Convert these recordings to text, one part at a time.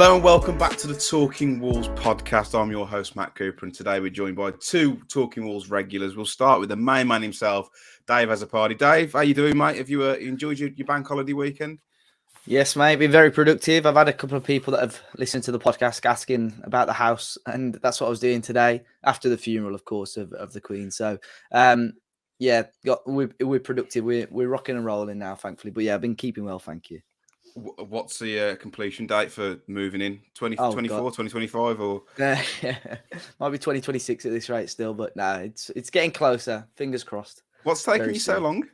Hello and welcome back to the Talking Wolves podcast. I'm your host, Matt Cooper, and today we're joined by two Talking Wolves regulars. We'll start with the main man himself, Dave Azzopardi. Dave, how you doing, mate? Have you enjoyed your bank holiday weekend? Yes, mate. Been very productive. I've had a couple of people that have listened to the podcast asking about the house, and that's what I was doing today after the funeral, of course, of the Queen. So, we're productive. We're rocking and rolling now, thankfully. But yeah, I've been keeping well, thank you. What's the completion date for moving in? 2024, 2025 or? Might be 2026 at this rate still, but no, it's getting closer. Fingers crossed. What's taking you so long?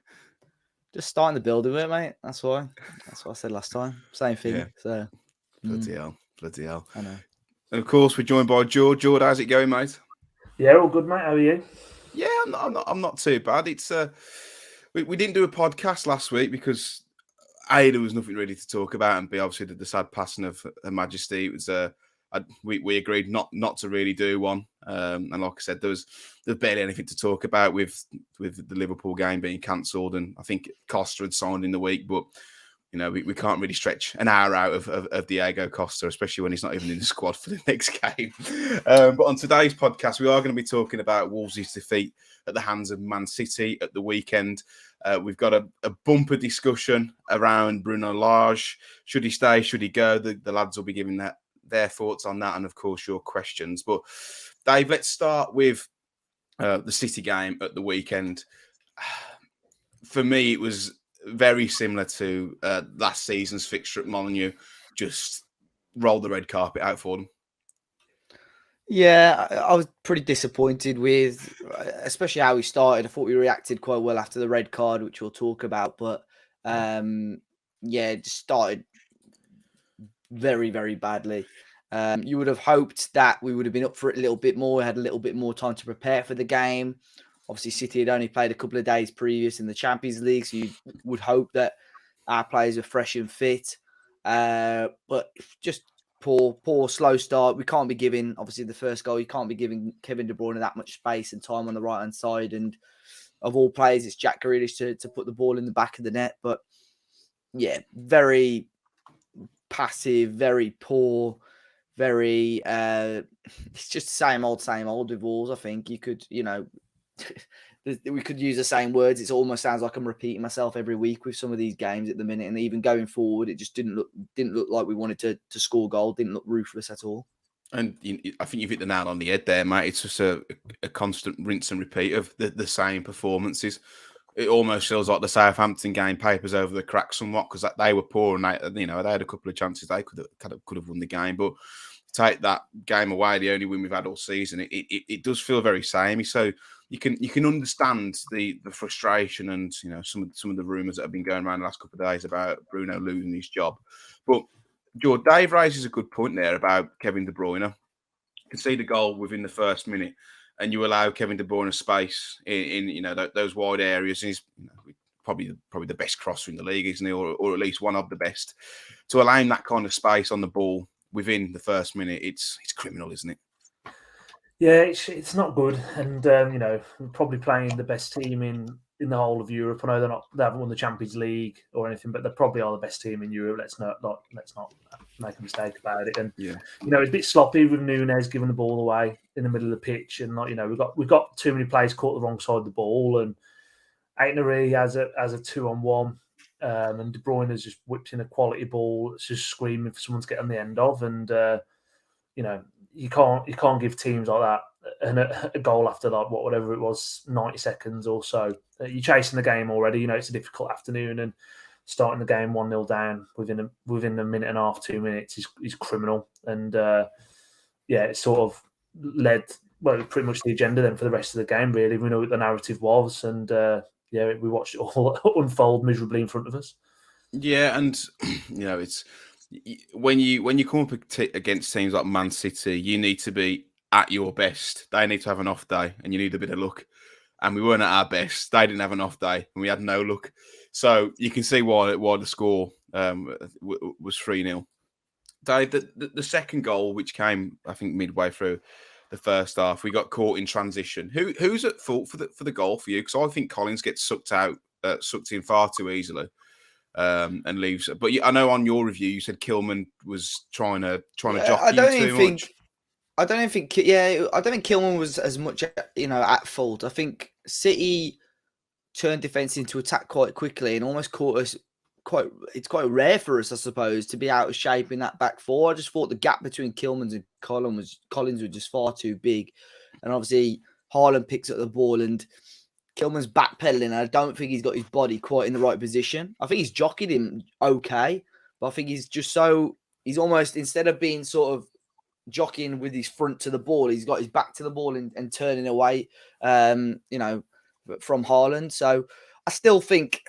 Just starting the build of it, mate. That's why. That's what I said last time. Same thing. Yeah. So bloody hell. I know. And of course, we're joined by Jord. Jord, how's it going, mate? Yeah, all good, mate. How are you? Yeah, I'm not too bad. It's we didn't do a podcast last week because A, there was nothing really to talk about, and B, obviously the sad passing of Her Majesty. It was we agreed not to really do one. And like I said, there's barely anything to talk about with the Liverpool game being cancelled, and I think Costa had signed in the week, but you know we can't really stretch an hour out of Diego Costa, especially when he's not even in the squad for the next game. But on today's podcast, we are going to be talking about Wolves' defeat at the hands of Man City at the weekend. We've got a bumper discussion around Bruno Lage. Should he stay? Should he go? The lads will be giving their thoughts on that, and of course your questions. But Dave, let's start with the City game at the weekend. For me, it was very similar to last season's fixture at Molineux. Just roll the red carpet out for them. Yeah, I was pretty disappointed with, especially how we started. I thought we reacted quite well after the red card, which we'll talk about. But it just started very, very badly. You would have hoped that we would have been up for it a little bit more. We had a little bit more time to prepare for the game. Obviously, City had only played a couple of days previous in the Champions League, so you would hope that our players are fresh and fit. But just poor, slow start. We can't be giving, obviously, the first goal, you can't be giving Kevin De Bruyne that much space and time on the right-hand side. And of all players, it's Jack Grealish to put the ball in the back of the net. But, yeah, very passive, very poor, very... it's just same old with Wolves, I think. You could, we could use the same words. It almost sounds like I'm repeating myself every week with some of these games at the minute, and even going forward, it just didn't look like we wanted to score goal. Didn't look ruthless at all. And I think you've hit the nail on the head there, mate. It's just a constant rinse and repeat of the same performances. It almost feels like the Southampton game papers over the cracks somewhat because they were poor and they had a couple of chances they could have won the game, but take that game away, the only win we've had all season, it does feel very samey. So you can understand the frustration and some of the rumours that have been going around the last couple of days about Bruno losing his job. But Jord, Dave raises a good point there about Kevin De Bruyne. You can see the goal within the first minute, and you allow Kevin De Bruyne space in those wide areas. And he's probably the best crosser in the league, isn't he, or at least one of the best. To allow him that kind of space on the ball within the first minute, it's criminal, isn't it? Yeah, it's not good, and we're probably playing the best team in the whole of Europe. I know they haven't won the Champions League or anything, but they probably are the best team in Europe. Let's not make a mistake about it. And it's a bit sloppy with Nunes giving the ball away in the middle of the pitch, and we've got too many players caught the wrong side of the ball, and Aitnery has a 2-on-1. And De Bruyne has just whipped in a quality ball. It's just screaming for someone to get on the end of, and you can't give teams like that a goal after whatever it was, 90 seconds or so. You're chasing the game already. It's a difficult afternoon, and starting the game 1-0 down within a minute and a half, 2 minutes is criminal. And it sort of led pretty much the agenda then for the rest of the game. Really, we know what the narrative was, and we watched it all unfold miserably in front of us. Yeah, and it's when you come up against teams like Man City, you need to be at your best. They need to have an off day, and you need a bit of luck. And we weren't at our best. They didn't have an off day, and we had no luck. So you can see why the score was 3-0. Dave, the second goal, which came I think midway through the first half, we got caught in transition. Who's at fault for the goal for you? Because I think Collins gets sucked in far too easily. and leaves. But I know on your review you said Kilman was trying to Yeah, jockey him too much. I don't think Kilman was as much, at fault. I think City turned defence into attack quite quickly and almost caught us it's quite rare for us, I suppose, to be out of shape in that back four. I just thought the gap between Kilman and Collins was just far too big. And obviously Haaland picks up the ball and Kilman's backpedaling, and I don't think he's got his body quite in the right position. I think he's jockeyed him okay, but I think he's almost, instead of being sort of jockeying with his front to the ball, he's got his back to the ball and turning away, from Haaland. So I think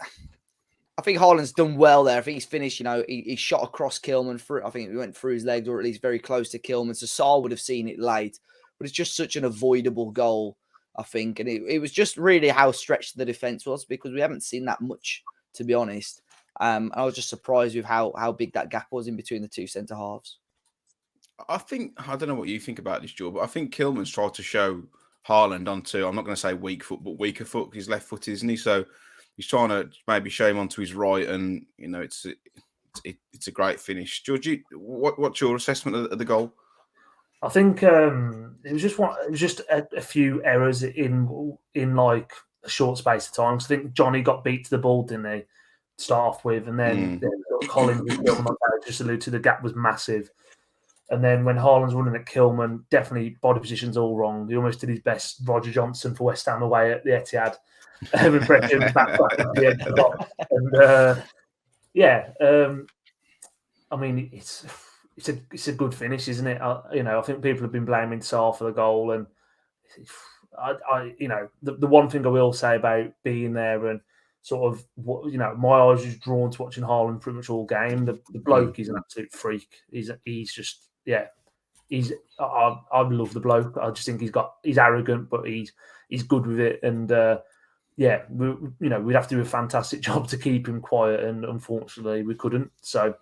Haaland's done well there. I think he's finished, he shot across Kilman through. I think he went through his legs, or at least very close to Kilman. So Saul would have seen it late, but it's just such an avoidable goal, I think. And it was just really how stretched the defence was, because we haven't seen that much, to be honest. I was just surprised with how big that gap was in between the two centre halves. I don't know what you think about this, Jord, but I think Kilman's tried to show Haaland onto, I'm not going to say weak foot, but weaker foot, because he's left foot, isn't he? So he's trying to maybe show him onto his right, and it's a great finish. Georgie, what's your assessment of the goal? I think it was just a few errors in like a short space of time. So I think Johnny got beat to the ball, didn't he? To start off with, and then Collins was just alluded to, the gap was massive. And then when Haaland's running at Kilman, definitely body position's all wrong. He almost did his best Roger Johnson for West Ham away at the Etihad impression back at the edge of the box. And I mean, it's a good finish, isn't it? I think people have been blaming Saul for the goal, and the one thing I will say about being there and sort of my eyes was drawn to watching Haaland pretty much all game. The bloke is an absolute freak. He's just. Yeah, I love the bloke. I just think he's arrogant, but he's good with it. And we'd have to do a fantastic job to keep him quiet, and unfortunately we couldn't. So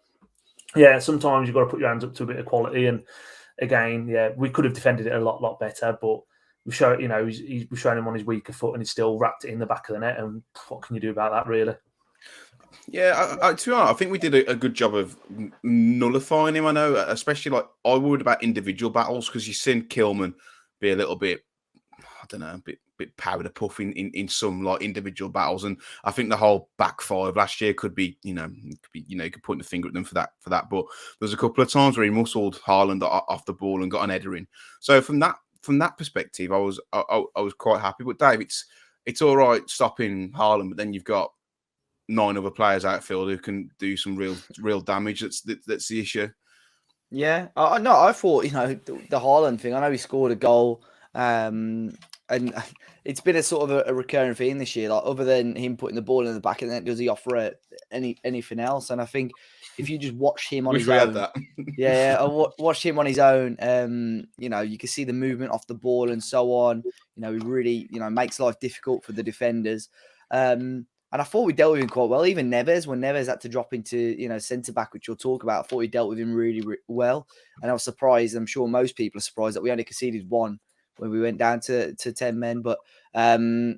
yeah, sometimes you've got to put your hands up to a bit of quality. And again, we could have defended it a lot better, but we've shown we've shown him on his weaker foot, and he's still wrapped it in the back of the net. And what can you do about that, really? Yeah, to be honest, I think we did a good job of nullifying him. I know, especially I worried about individual battles, because you've seen Kilman be a little bit, I don't know, a bit powder puff in some individual battles, and I think the whole back five last year could be, you could point the finger at them for that. But there's a couple of times where he muscled Haaland off the ball and got an header in. So from that perspective, I was quite happy. But Dave, it's all right stopping Haaland, but then you've got 9 other players outfield who can do some real damage. That's the issue. Yeah, I thought the Haaland thing. I know he scored a goal, and it's been a sort of a recurring theme this year. Like, other than him putting the ball in the back of the net, does he offer anything else? And I think if you just watch him on his own, I watch him on his own. You can see the movement off the ball and so on. He really makes life difficult for the defenders. And I thought we dealt with him quite well. Even Neves, when Neves had to drop into, centre back, which we'll talk about, I thought we dealt with him really, really well. And I was surprised. I'm sure most people are surprised that we only conceded 1 when we went down to 10 men. But they're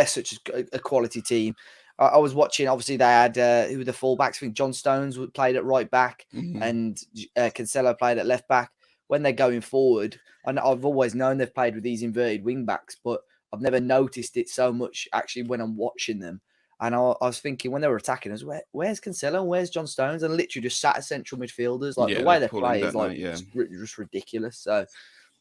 such a quality team. I was watching. Obviously, they had who were the fullbacks. I think John Stones played at right back, and Cancelo played at left back. When they're going forward, and I've always known they've played with these inverted wing backs, but I've never noticed it so much actually when I'm watching them. And I was thinking when they were attacking us, where's Cancelo? Where's John Stones? And literally just sat as central midfielders. The way they play is just ridiculous. So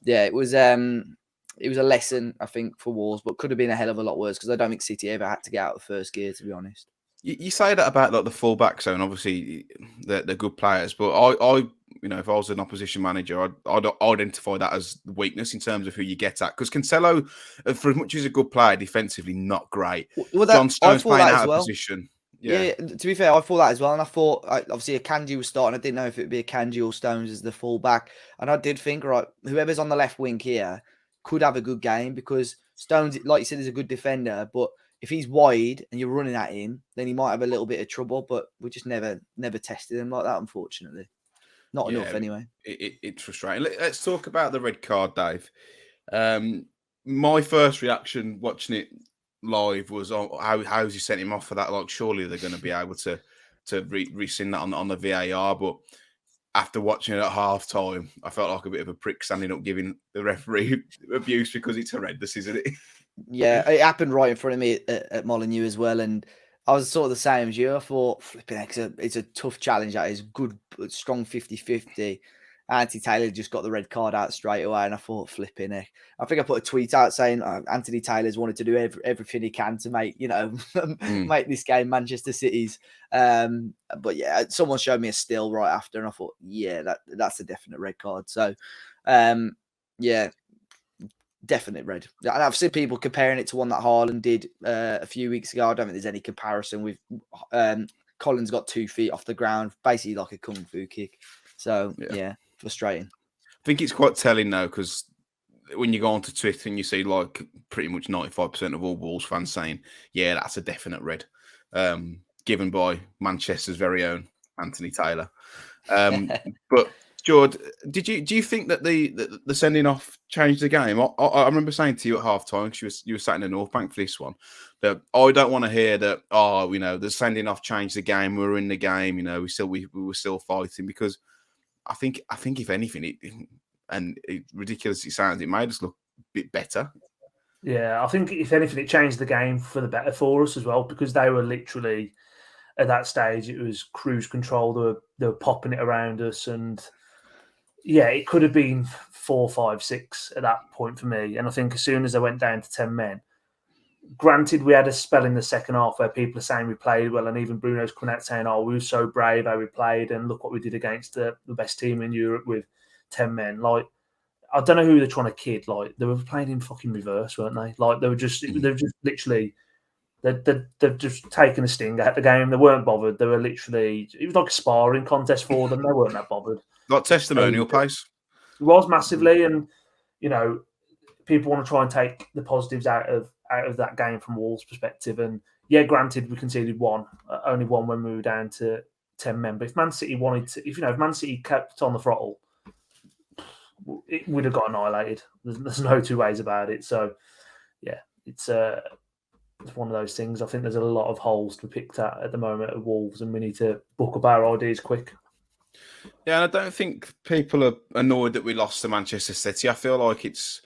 yeah, it was a lesson, I think, for Wolves, but could have been a hell of a lot worse, because I don't think City ever had to get out of first gear, to be honest. You say that about the full-back zone. Obviously, they're good players, but I if I was an opposition manager, I'd identify that as weakness in terms of who you get at. Because Cancelo, for as much as he's a good player defensively, not great. John Stones playing out of position. Yeah, to be fair, I thought that as well. And I thought, obviously, Akanji was starting. I didn't know if it would be Akanji or Stones as the full-back. And I did think, right, whoever's on the left wing here could have a good game, because Stones, like you said, is a good defender, but if he's wide and you're running at him, then he might have a little bit of trouble. But we just never tested him like that, unfortunately. Not enough, anyway. It's frustrating. Let's talk about the red card, Dave. My first reaction watching it, live was how's he sent him off for that? Like, surely they're going to be able to rescind that on the VAR. But after watching it at half time, I felt like a bit of a prick standing up giving the referee abuse because it's horrendous, isn't it? Yeah, it happened right in front of me at Molineux as well, and I was sort of the same as you. I thought, flipping heck, it's a tough challenge. That is good, strong 50-50. Anthony Taylor just got the red card out straight away, and I thought, flipping heck. I think I put a tweet out saying Anthony Taylor's wanted to do everything he can to make make this game Manchester City's. But yeah, someone showed me a still right after, and I thought, yeah, that's a definite red card. So, yeah. Definite red. And I've seen people comparing it to one that Haaland did a few weeks ago. I don't think there's any comparison with Collins got 2 feet off the ground, basically like a kung fu kick. So, yeah frustrating. I think it's quite telling now because when you go onto Twitter and you see like pretty much 95% of all Wolves fans saying, yeah, that's a definite red, given by Manchester's very own Anthony Taylor. But Jord, do you think that the sending off changed the game? I remember saying to you at half time, because you were sat in the North Bank for this one, that I don't want to hear that, the sending off changed the game, we were in the game, we were still fighting, because I think if anything, ridiculous it sounds, it made us look a bit better. Yeah, I think if anything, it changed the game for the better for us as well, because they were literally at that stage, it was cruise control. They were popping it around us, and yeah, it could have been 4, 5, 6 at that point for me. And I think as soon as they went down to 10 men, granted, we had a spell in the second half where people are saying we played well, and even Bruno's coming out saying, we were so brave how we played, and look what we did against the best team in Europe with 10 men. Like, I don't know who they're trying to kid. Like, they were playing in fucking reverse, weren't they? Like, they were just literally, they've just taken a sting out the game. They weren't bothered. They were literally, it was like a sparring contest for them. They weren't that bothered. Like testimonial pace. It was massively, and people want to try and take the positives out of that game from Wolves' perspective. And yeah, granted, we conceded only one when we were down to 10 men. But if Man City wanted to, if Man City kept on the throttle, it would have got annihilated. There's no two ways about it. So yeah, it's one of those things. I think there's a lot of holes to be picked at the moment at Wolves, and we need to book up our ideas quick. Yeah, and I don't think people are annoyed that we lost to Manchester City. I feel like it's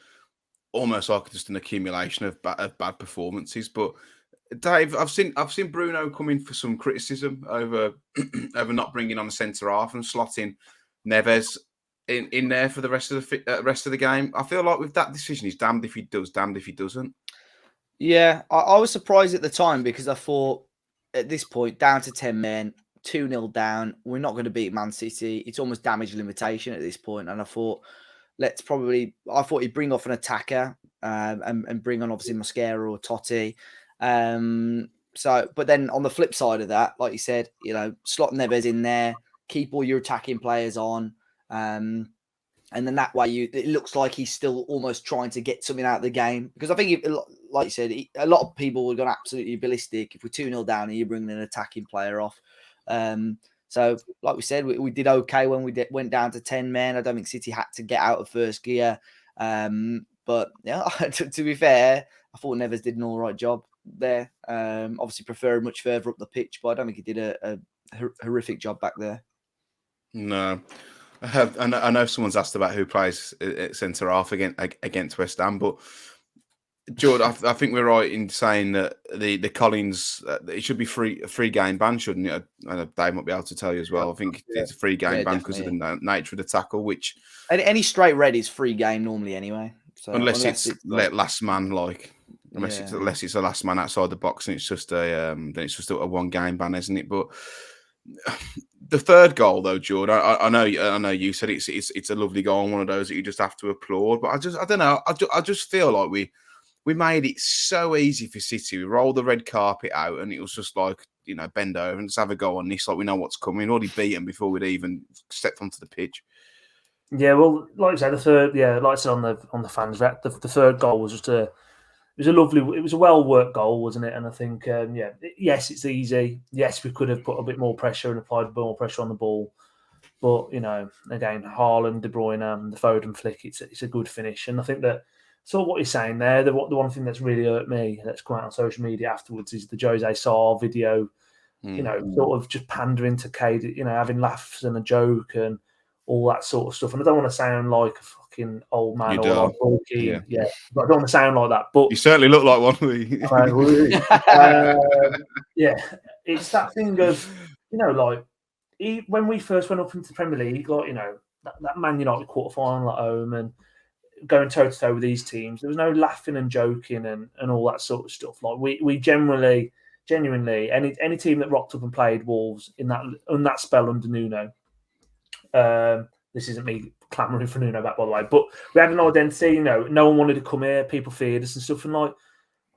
almost like just an accumulation of bad performances. But Dave, I've seen Bruno come in for some criticism over not bringing on a centre half and slotting Neves in there for the rest of the game. I feel like with that decision, he's damned if he does, damned if he doesn't. Yeah, I was surprised at the time, because I thought at this point, down to 10 men, 2-0 down, we're not going to beat Man City. It's almost damage limitation at this point. And I thought, he'd bring off an attacker and bring on obviously Mosquera or Totti. But then on the flip side of that, like you said, slot Neves in there, keep all your attacking players on. And then that way it looks like he's still almost trying to get something out of the game. Because I think, like you said, a lot of people were going absolutely ballistic if we're 2-0 down and you bring an attacking player off. So, like we said, we did okay when we went down to 10 men. I don't think City had to get out of first gear. But yeah, to be fair, I thought Neves did an all right job there. Obviously, prefer much further up the pitch, but I don't think he did a horrific job back there. No. I know someone's asked about who plays at centre half against West Ham, but Jord, I think we're right in saying that the Collins, it should be a free game ban, shouldn't it? Dave might be able to tell you as well. I think it's a free game ban because of the nature of the tackle, which any straight red is free game normally anyway. So unless it's last man, unless it's a last man outside the box, and it's just a one game ban, isn't it? But the third goal, though, Jord, I know you said it's a lovely goal, and one of those that you just have to applaud. But I don't know. I just feel like we made it so easy for City. We rolled the red carpet out, and it was just like, bend over and just have a go on this. Like, we know what's coming. Already beaten before we'd even stepped onto the pitch. Yeah, well, like I said, the third, like I said on the fans rep, the third goal was just it was a well worked goal, wasn't it? And I think, yes, it's easy. Yes, we could have put a bit more pressure and applied more pressure on the ball. But again, Haaland, De Bruyne, the Foden flick, it's a good finish, and I think that So what you're saying there, the one thing that's really hurt me, that's come out on social media afterwards, is the Jose Sarr video. Sort of just pandering to Cade, having laughs and a joke and all that sort of stuff. And I don't want to sound like a fucking old man You or like bulky, but I don't want to sound like that. But you certainly look like one. It's that thing of when we first went up into the Premier League, that Man United quarter final at home and going toe to toe with these teams, there was no laughing and joking and all that sort of stuff. Like we genuinely, any team that rocked up and played Wolves in that spell under Nuno. This isn't me clamouring for Nuno back, by the way, but we had an identity. No one wanted to come here. People feared us and stuff. And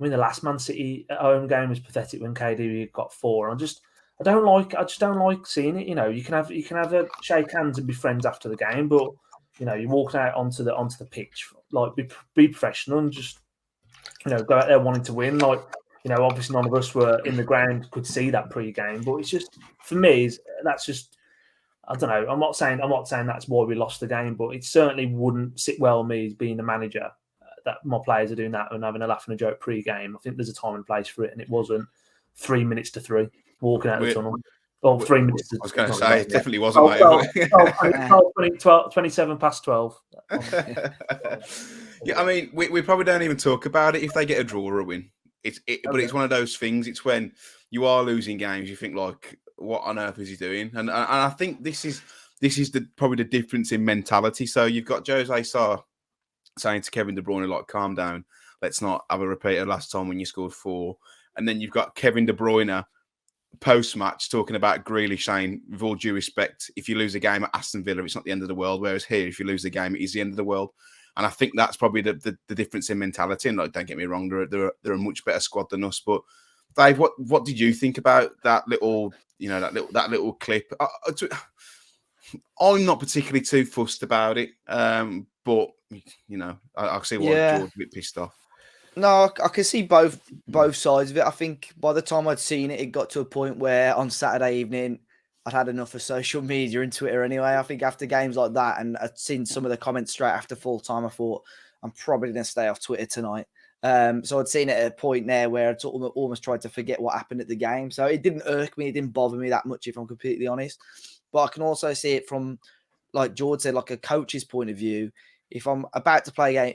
the last Man City at home game was pathetic when KDB got 4. I just don't like seeing it. You can have a shake hands and be friends after the game, but you're walking out onto the pitch, be professional and just go out there wanting to win. Obviously none of us were in the ground, could see that pre-game, but it's just, for me, that's just, I don't know. I'm not saying that's why we lost the game, but it certainly wouldn't sit well with me as being the manager that my players are doing that and having a laugh and a joke pre-game. I think there's a time and place for it, and it wasn't 3 minutes to 3 walking out of the tunnel. Or 3 minutes. I was going to say, it definitely wasn't. 27 past 12. I mean, we probably don't even talk about it if they get a draw or a win. But it's one of those things. It's when you are losing games, you think what on earth is he doing? And I think this is probably the difference in mentality. So you've got Jose Sarr saying to Kevin De Bruyne, calm down. Let's not have a repeat of last time when you scored 4. And then you've got Kevin De Bruyne post-match talking about Grealish saying, with all due respect, if you lose a game at Aston Villa, it's not the end of the world. Whereas here, if you lose a game, it is the end of the world. And I think that's probably the difference in mentality. And don't get me wrong, they're a much better squad than us. But Dave, what did you think about that little, that little clip? I'm not particularly too fussed about it, but I see why Jord's a bit pissed off. No, I can see both sides of it. I think by the time I'd seen it, it got to a point where on Saturday evening, I'd had enough of social media and Twitter anyway. I think after games like that, and I'd seen some of the comments straight after full time, I thought, I'm probably going to stay off Twitter tonight. So I'd seen it at a point there where I'd almost tried to forget what happened at the game. So it didn't irk me. It didn't bother me that much, if I'm completely honest. But I can also see it from, like Jord said, like a coach's point of view. If I'm about to play a game,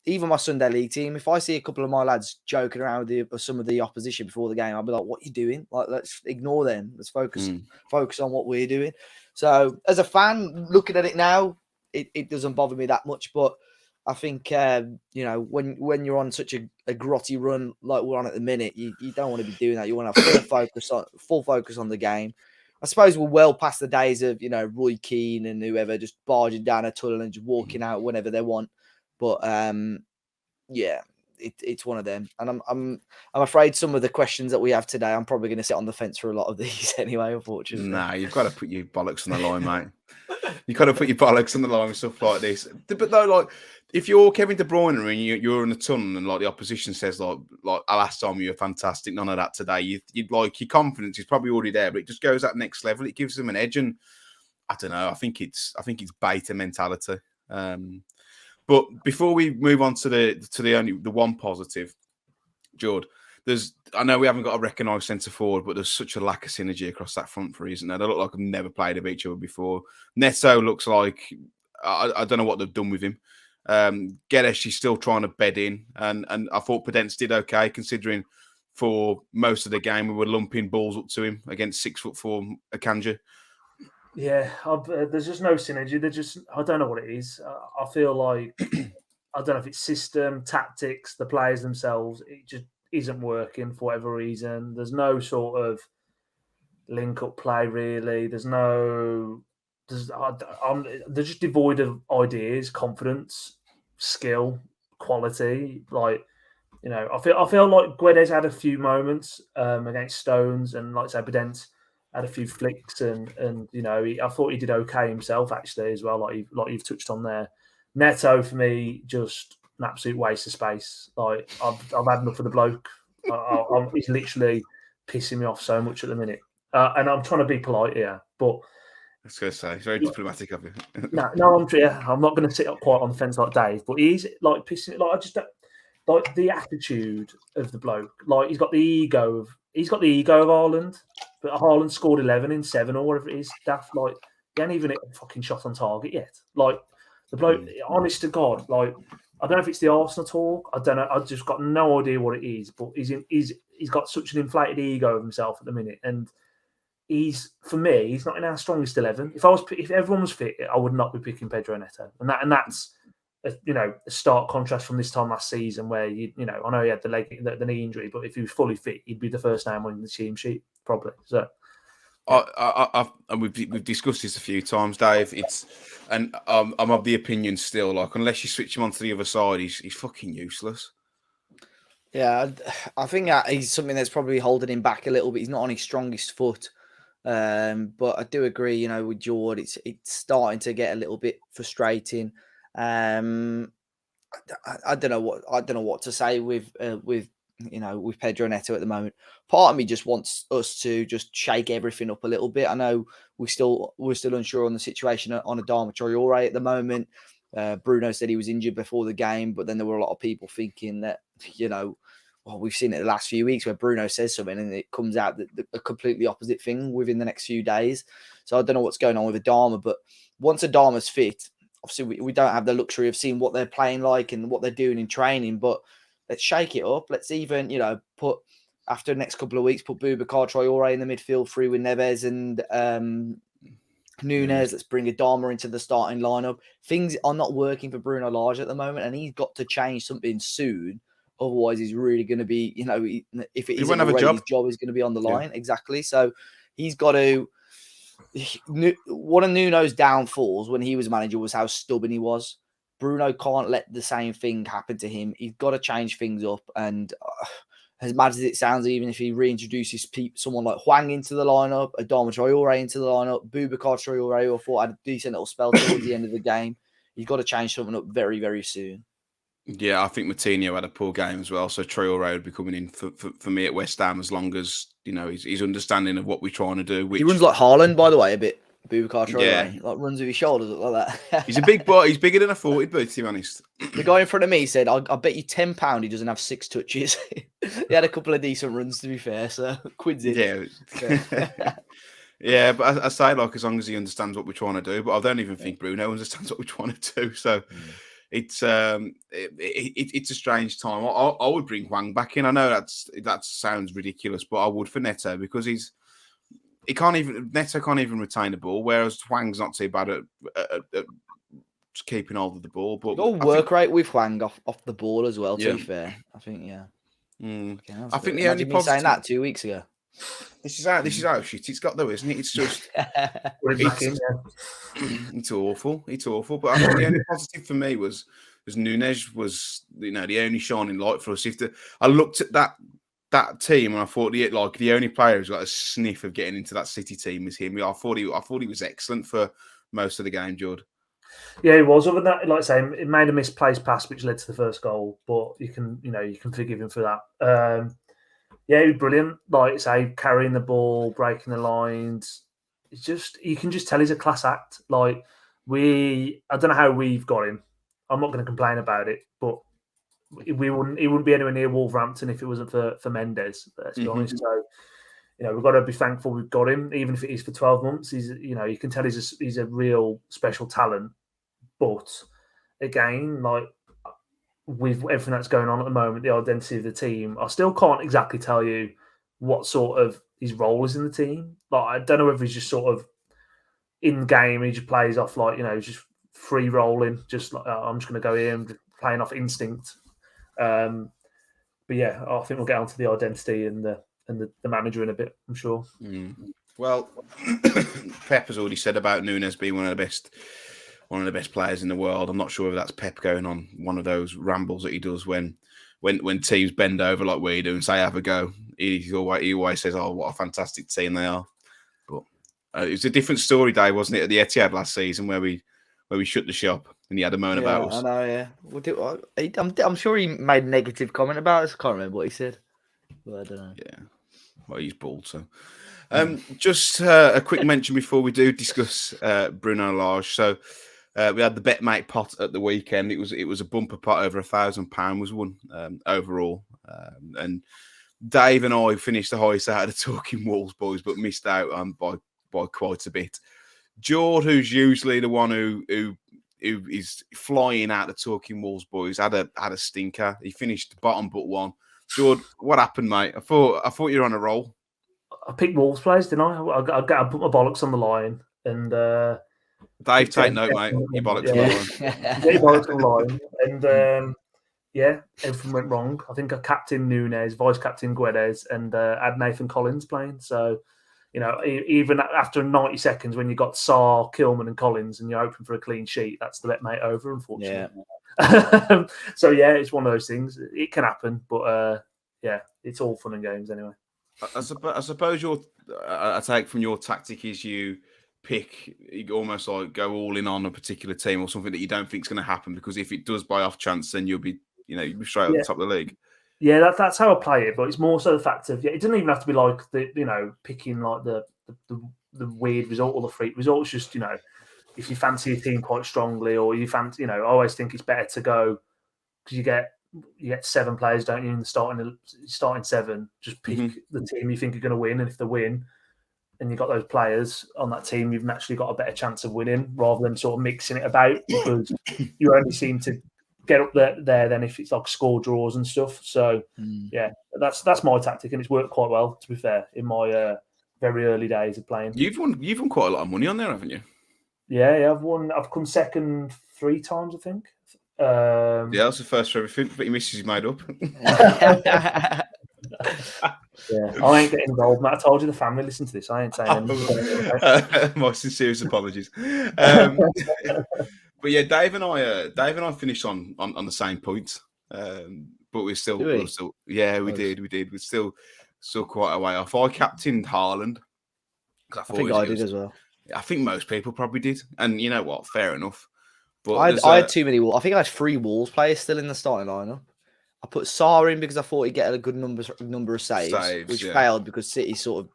even my Sunday league team, if I see a couple of my lads joking around with some of the opposition before the game, I'll be like, what are you doing? Let's ignore them. Let's focus on what we're doing. So as a fan, looking at it now, it doesn't bother me that much. But I think, when you're on such a grotty run like we're on at the minute, you don't want to be doing that. You want to have full focus on the game. I suppose we're well past the days of, Roy Keane and whoever just barging down a tunnel and just walking out whenever they want. But it's one of them, and I'm afraid some of the questions that we have today, I'm probably going to sit on the fence for a lot of these anyway. Unfortunately, nah, you've got to put your bollocks on the line, mate. You've got to put your bollocks on the line with stuff like this. But though, if you're Kevin De Bruyne and you're in a tunnel and the opposition says last time you were fantastic, none of that today. You'd your confidence is probably already there, but it just goes that next level. It gives them an edge, and I don't know. I think it's beta mentality. But before we move on to the one positive, Jord, I know we haven't got a recognised centre forward, but there's such a lack of synergy across that front three, isn't there? They look like they've never played with each other before. Neto looks like I don't know what they've done with him. Guedes is still trying to bed in, and I thought Podence did okay considering for most of the game we were lumping balls up to him against 6'4" Akanji. Yeah, there's just no synergy. I don't know what it is. I feel like, I don't know if it's system, tactics, the players themselves. It just isn't working for whatever reason. There's no sort of link-up play, really. They're just devoid of ideas, confidence, skill, quality. I feel like Guedes had a few moments against Stones, and like I say, Podence had a few flicks, and I thought he did okay himself actually as well. Like you've touched on there. Neto for me just an absolute waste of space. Like I've had enough of the bloke. He's literally pissing me off so much at the minute, and I'm trying to be polite here, but was going to say, it's very diplomatic of you. No, I'm not going to sit up quite on the fence like Dave, but he's like pissing. Like I just don't like the attitude of the bloke. Like he's got the ego of Haaland, but Haaland scored 11 in 7 or whatever it is. Daft like he ain't even hit a fucking shot on target yet. Like the bloke, honest to God, like I don't know if it's the Arsenal talk. I don't know. I've just got no idea what it is, but he's got such an inflated ego of himself at the minute, and for me, he's not in our strongest 11. If everyone was fit, I would not be picking Pedro Neto, and that's a stark contrast from this time last season where I know he had the knee injury, but if he was fully fit, he'd be the first name on the team sheet probably. So. And we've discussed this a few times, Dave. I'm of the opinion still, like unless you switch him onto the other side, he's fucking useless. Yeah, I think that he's something that's probably holding him back a little bit. He's not on his strongest foot. But I do agree, with Jord, it's starting to get a little bit frustrating. I don't know what to say with Pedro Neto at the moment. Part of me just wants us to just shake everything up a little bit. I know we're still unsure on the situation on Adama Traore at the moment. Bruno said he was injured before the game, but then there were a lot of people thinking that, we've seen it the last few weeks where Bruno says something and it comes out a completely opposite thing within the next few days. So I don't know what's going on with Adama, but once Adama's fit, obviously we don't have the luxury of seeing what they're playing like and what they're doing in training, but let's shake it up. Let's even, put after the next couple of weeks, put Boubacar Traore in the midfield, free with Neves and Nunes. Let's bring Adama into the starting lineup. Things are not working for Bruno Lage at the moment, and he's got to change something soon. Otherwise, he's really going to be, if it isn't already, his job is going to be on the line. Yeah. Exactly. So he's got to. One of Nuno's downfalls when he was manager was how stubborn he was. Bruno can't let the same thing happen to him. He's got to change things up. And as mad as it sounds, even if he reintroduces someone like Hwang into the lineup, Adama Traore into the lineup, Boubacar Traore, who I thought had a decent little spell towards the end of the game, he's got to change something up very, very soon. Yeah, I think Moutinho had a poor game as well. So Traore would be coming in for me at West Ham as long as, his understanding of what we're trying to do. He runs like Haaland, by the way, a bit. Boubacar Traore, like runs with his shoulders like that. He's a big boy. He's bigger than I thought he'd be, to be honest. The guy in front of me said, I'll bet you £10 he doesn't have 6 touches. He had a couple of decent runs, to be fair, so quid's in. Yeah. Yeah, but I say, like, as long as he understands what we're trying to do, but I don't even think Bruno understands what we're trying to do, so... It's a strange time. I would bring Hwang back in. I know that sounds ridiculous, but I would for Neto because Neto can't even retain the ball, whereas Hwang's not too bad at just keeping hold of the ball. But work rate with Hwang off the ball as well. To be fair, I think I think the only positive saying that 2 weeks ago. This is how shit it's got though, isn't it? It's just it's awful. It's awful. But I think the only positive for me was Nunes was the only shining light for us. I looked at that team and I thought the only player who's got a sniff of getting into that City team was him. I thought he was excellent for most of the game, Jord. Yeah, he was. Other than that, like I say, it made a misplaced pass which led to the first goal, but you can forgive him for that. Yeah, he was brilliant. Like I say, carrying the ball, breaking the lines. It's just you can just tell he's a class act. Like I don't know how we've got him. I'm not going to complain about it, but he wouldn't be anywhere near Wolverhampton if it wasn't for Mendes. Let's be honest. So we've got to be thankful we've got him, even if it is for 12 months. He's you can tell he's a real special talent. But again, like. With everything that's going on at the moment, the identity of the team, I still can't exactly tell you what sort of his role is in the team. Like, I don't know if he's just sort of in game, he just plays off like, just free rolling, just like, I'm just going to go here and playing off instinct. But yeah, I think we'll get onto the identity and the manager in a bit, I'm sure. Well, Pep has already said about Nunes being one of the best players in the world. I'm not sure if that's Pep going on one of those rambles that he does when teams bend over like we do and say, have a go. He always says, oh, what a fantastic team they are. But it was a different story, Dave, wasn't it, at the Etihad last season where we shut the shop and he had a moan about us. I know, yeah. I'm sure he made a negative comment about us. I can't remember what he said. But I don't know. Yeah. Well, he's bald, so... Just a quick mention before we do discuss Bruno Lage. So we had the Betmate pot at the weekend. It was a bumper pot, over £1,000 was won overall. And Dave and I finished the highest out of the Talking Wolves boys, but missed out by quite a bit. Jord, who's usually the one who is flying out the Talking Wolves boys, had a stinker. He finished bottom but one. Jord, what happened, mate? I thought you were on a roll. I picked Wolves players, didn't I? I put my bollocks on the line, and Dave, take note, mate. Your bollocks on the line. Get your bollocks on the line, and everything went wrong. I think I captained Nunes, vice captain Guedes, and had Nathan Collins playing. So, even after 90 seconds, when you got Sarr, Kilman, and Collins, and you're hoping for a clean sheet, that's the Betmate over, unfortunately. Yeah. So it's one of those things. It can happen, but it's all fun and games anyway. I suppose I take from your tactic is you almost like go all in on a particular team or something that you don't think is going to happen, because if it does by off chance, then you'll be straight at the top of the league. Yeah, that's how I play it, but it's more so the fact of it doesn't even have to be like picking like the weird result or the freak result. It's just if you fancy a team quite strongly, or you fancy I always think it's better to go, because you get 7 players, don't you, in the starting 7. Just pick the team you think are going to win, and if they win, and you've got those players on that team, you've naturally got a better chance of winning, rather than sort of mixing it about, because you only seem to get up there then if it's like score draws and stuff. So that's my tactic, and it's worked quite well, to be fair, in my very early days of playing. You've won quite a lot of money on there, haven't you? Yeah, I've come second 3 times, I think. That's the first for everything, but your missus is made up. I ain't getting involved, Matt. I told you the family listen to this. I ain't saying anything. My sincerest apologies. But yeah, Dave and I finished on the same point, but we're still, we did. We're still quite a way off. I captained Haaland. I think I did as well. I think most people probably did, and you know what? Fair enough. But I had too many. I think I had 3 Wolves players still in the starting lineup. I put Sarr in because I thought he'd get a good number of saves, which failed because City sort of,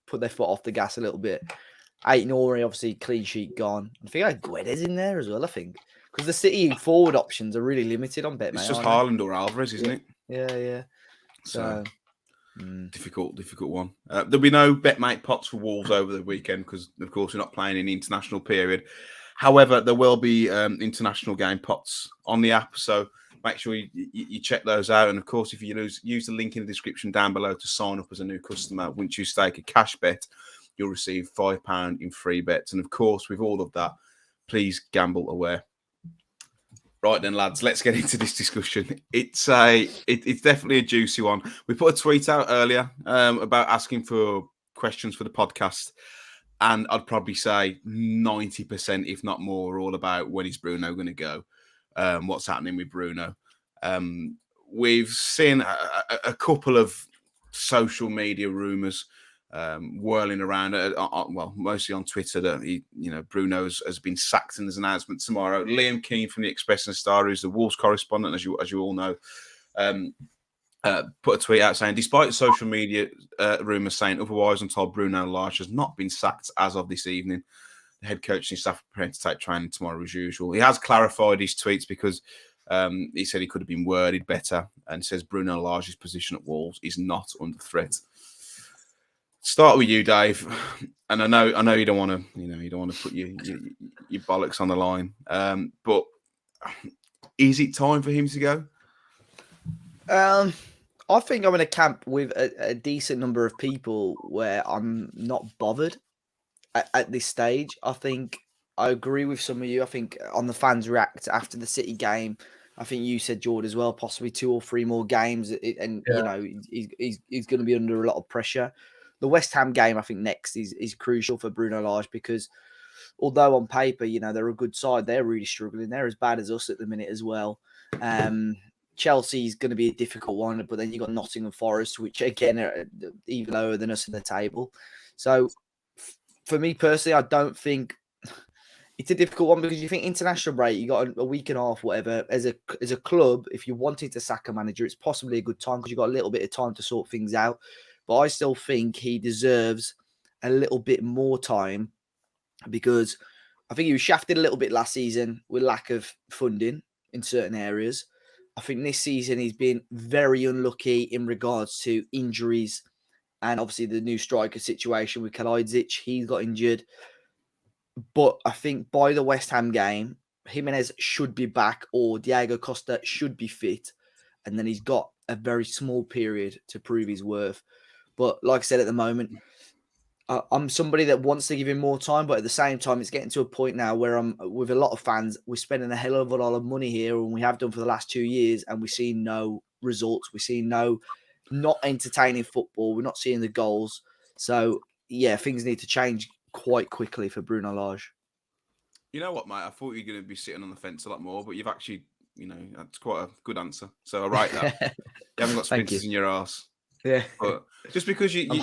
put their foot off the gas a little bit. Aït-Nouri, obviously, clean sheet gone. I think I had Guedes in there as well, I think. Because the City forward options are really limited on Betmate. It's just Haaland or Alvarez, isn't it? Yeah. So difficult one. There'll be no Betmate pots for Wolves over the weekend because, of course, we're not playing in the international period. However, there will be international game pots on the app, so make sure you check those out. And, of course, if you use the link in the description down below to sign up as a new customer, once you stake a cash bet, you'll receive £5 in free bets. And, of course, with all of that, please gamble aware. Right then, lads, let's get into this discussion. It's definitely a juicy one. We put a tweet out earlier about asking for questions for the podcast, and I'd probably say 90%, if not more, are all about when is Bruno going to go, what's happening with Bruno. We've seen a couple of social media rumours whirling around, mostly on Twitter, that Bruno has been sacked in his announcement tomorrow. Liam Keane from the Express and Star, who's the Wolves correspondent, as you all know, put a tweet out saying, despite social media rumours saying otherwise, I'm told Bruno Lage has not been sacked as of this evening. The head coach and staff are preparing to take training tomorrow as usual. He has clarified his tweets because he said he could have been worded better, and says Bruno Lage's position at Wolves is not under threat. Start with you, Dave, and I know you don't want to, put your bollocks on the line, but is it time for him to go? I think I'm in a camp with a decent number of people where I'm not bothered at this stage. I think I agree with some of you. I think on the fans react after the City game. I think you said, Jord, as well, possibly 2 or 3 more games, he's going to be under a lot of pressure. The West Ham game, I think, next is crucial for Bruno Lage, because although on paper, they're a good side, they're really struggling. They're as bad as us at the minute as well. Chelsea's going to be a difficult one, but then you've got Nottingham Forest, which, again, are even lower than us in the table. So, for me personally, I don't think it's a difficult one, because you think international break, you got a week and a half, whatever. As a club, if you wanted to sack a manager, it's possibly a good time, because you've got a little bit of time to sort things out. but I still think he deserves a little bit more time because I think he was shafted a little bit last season with lack of funding in certain areas. I think this season he's been very unlucky in regards to injuries and obviously the new striker situation with Kalajdzic. He got injured. But I think by the West Ham game, Jimenez should be back or Diego Costa should be fit. And then he's got a very small period to prove his worth. But like I said, at the moment, I'm somebody that wants to give him more time. But at the same time, it's getting to a point now where I'm with a lot of fans. We're spending a hell of a lot of money here, and we have done for the last 2 years, and we're seeing no results. We're seeing not entertaining football. We're not seeing the goals. So, yeah, things need to change quite quickly for Bruno Lage. You know what, mate? I thought you were going to be sitting on the fence a lot more, but you've actually, that's quite a good answer. So I write that. You haven't got splinters in your arse. Yeah. But just because you think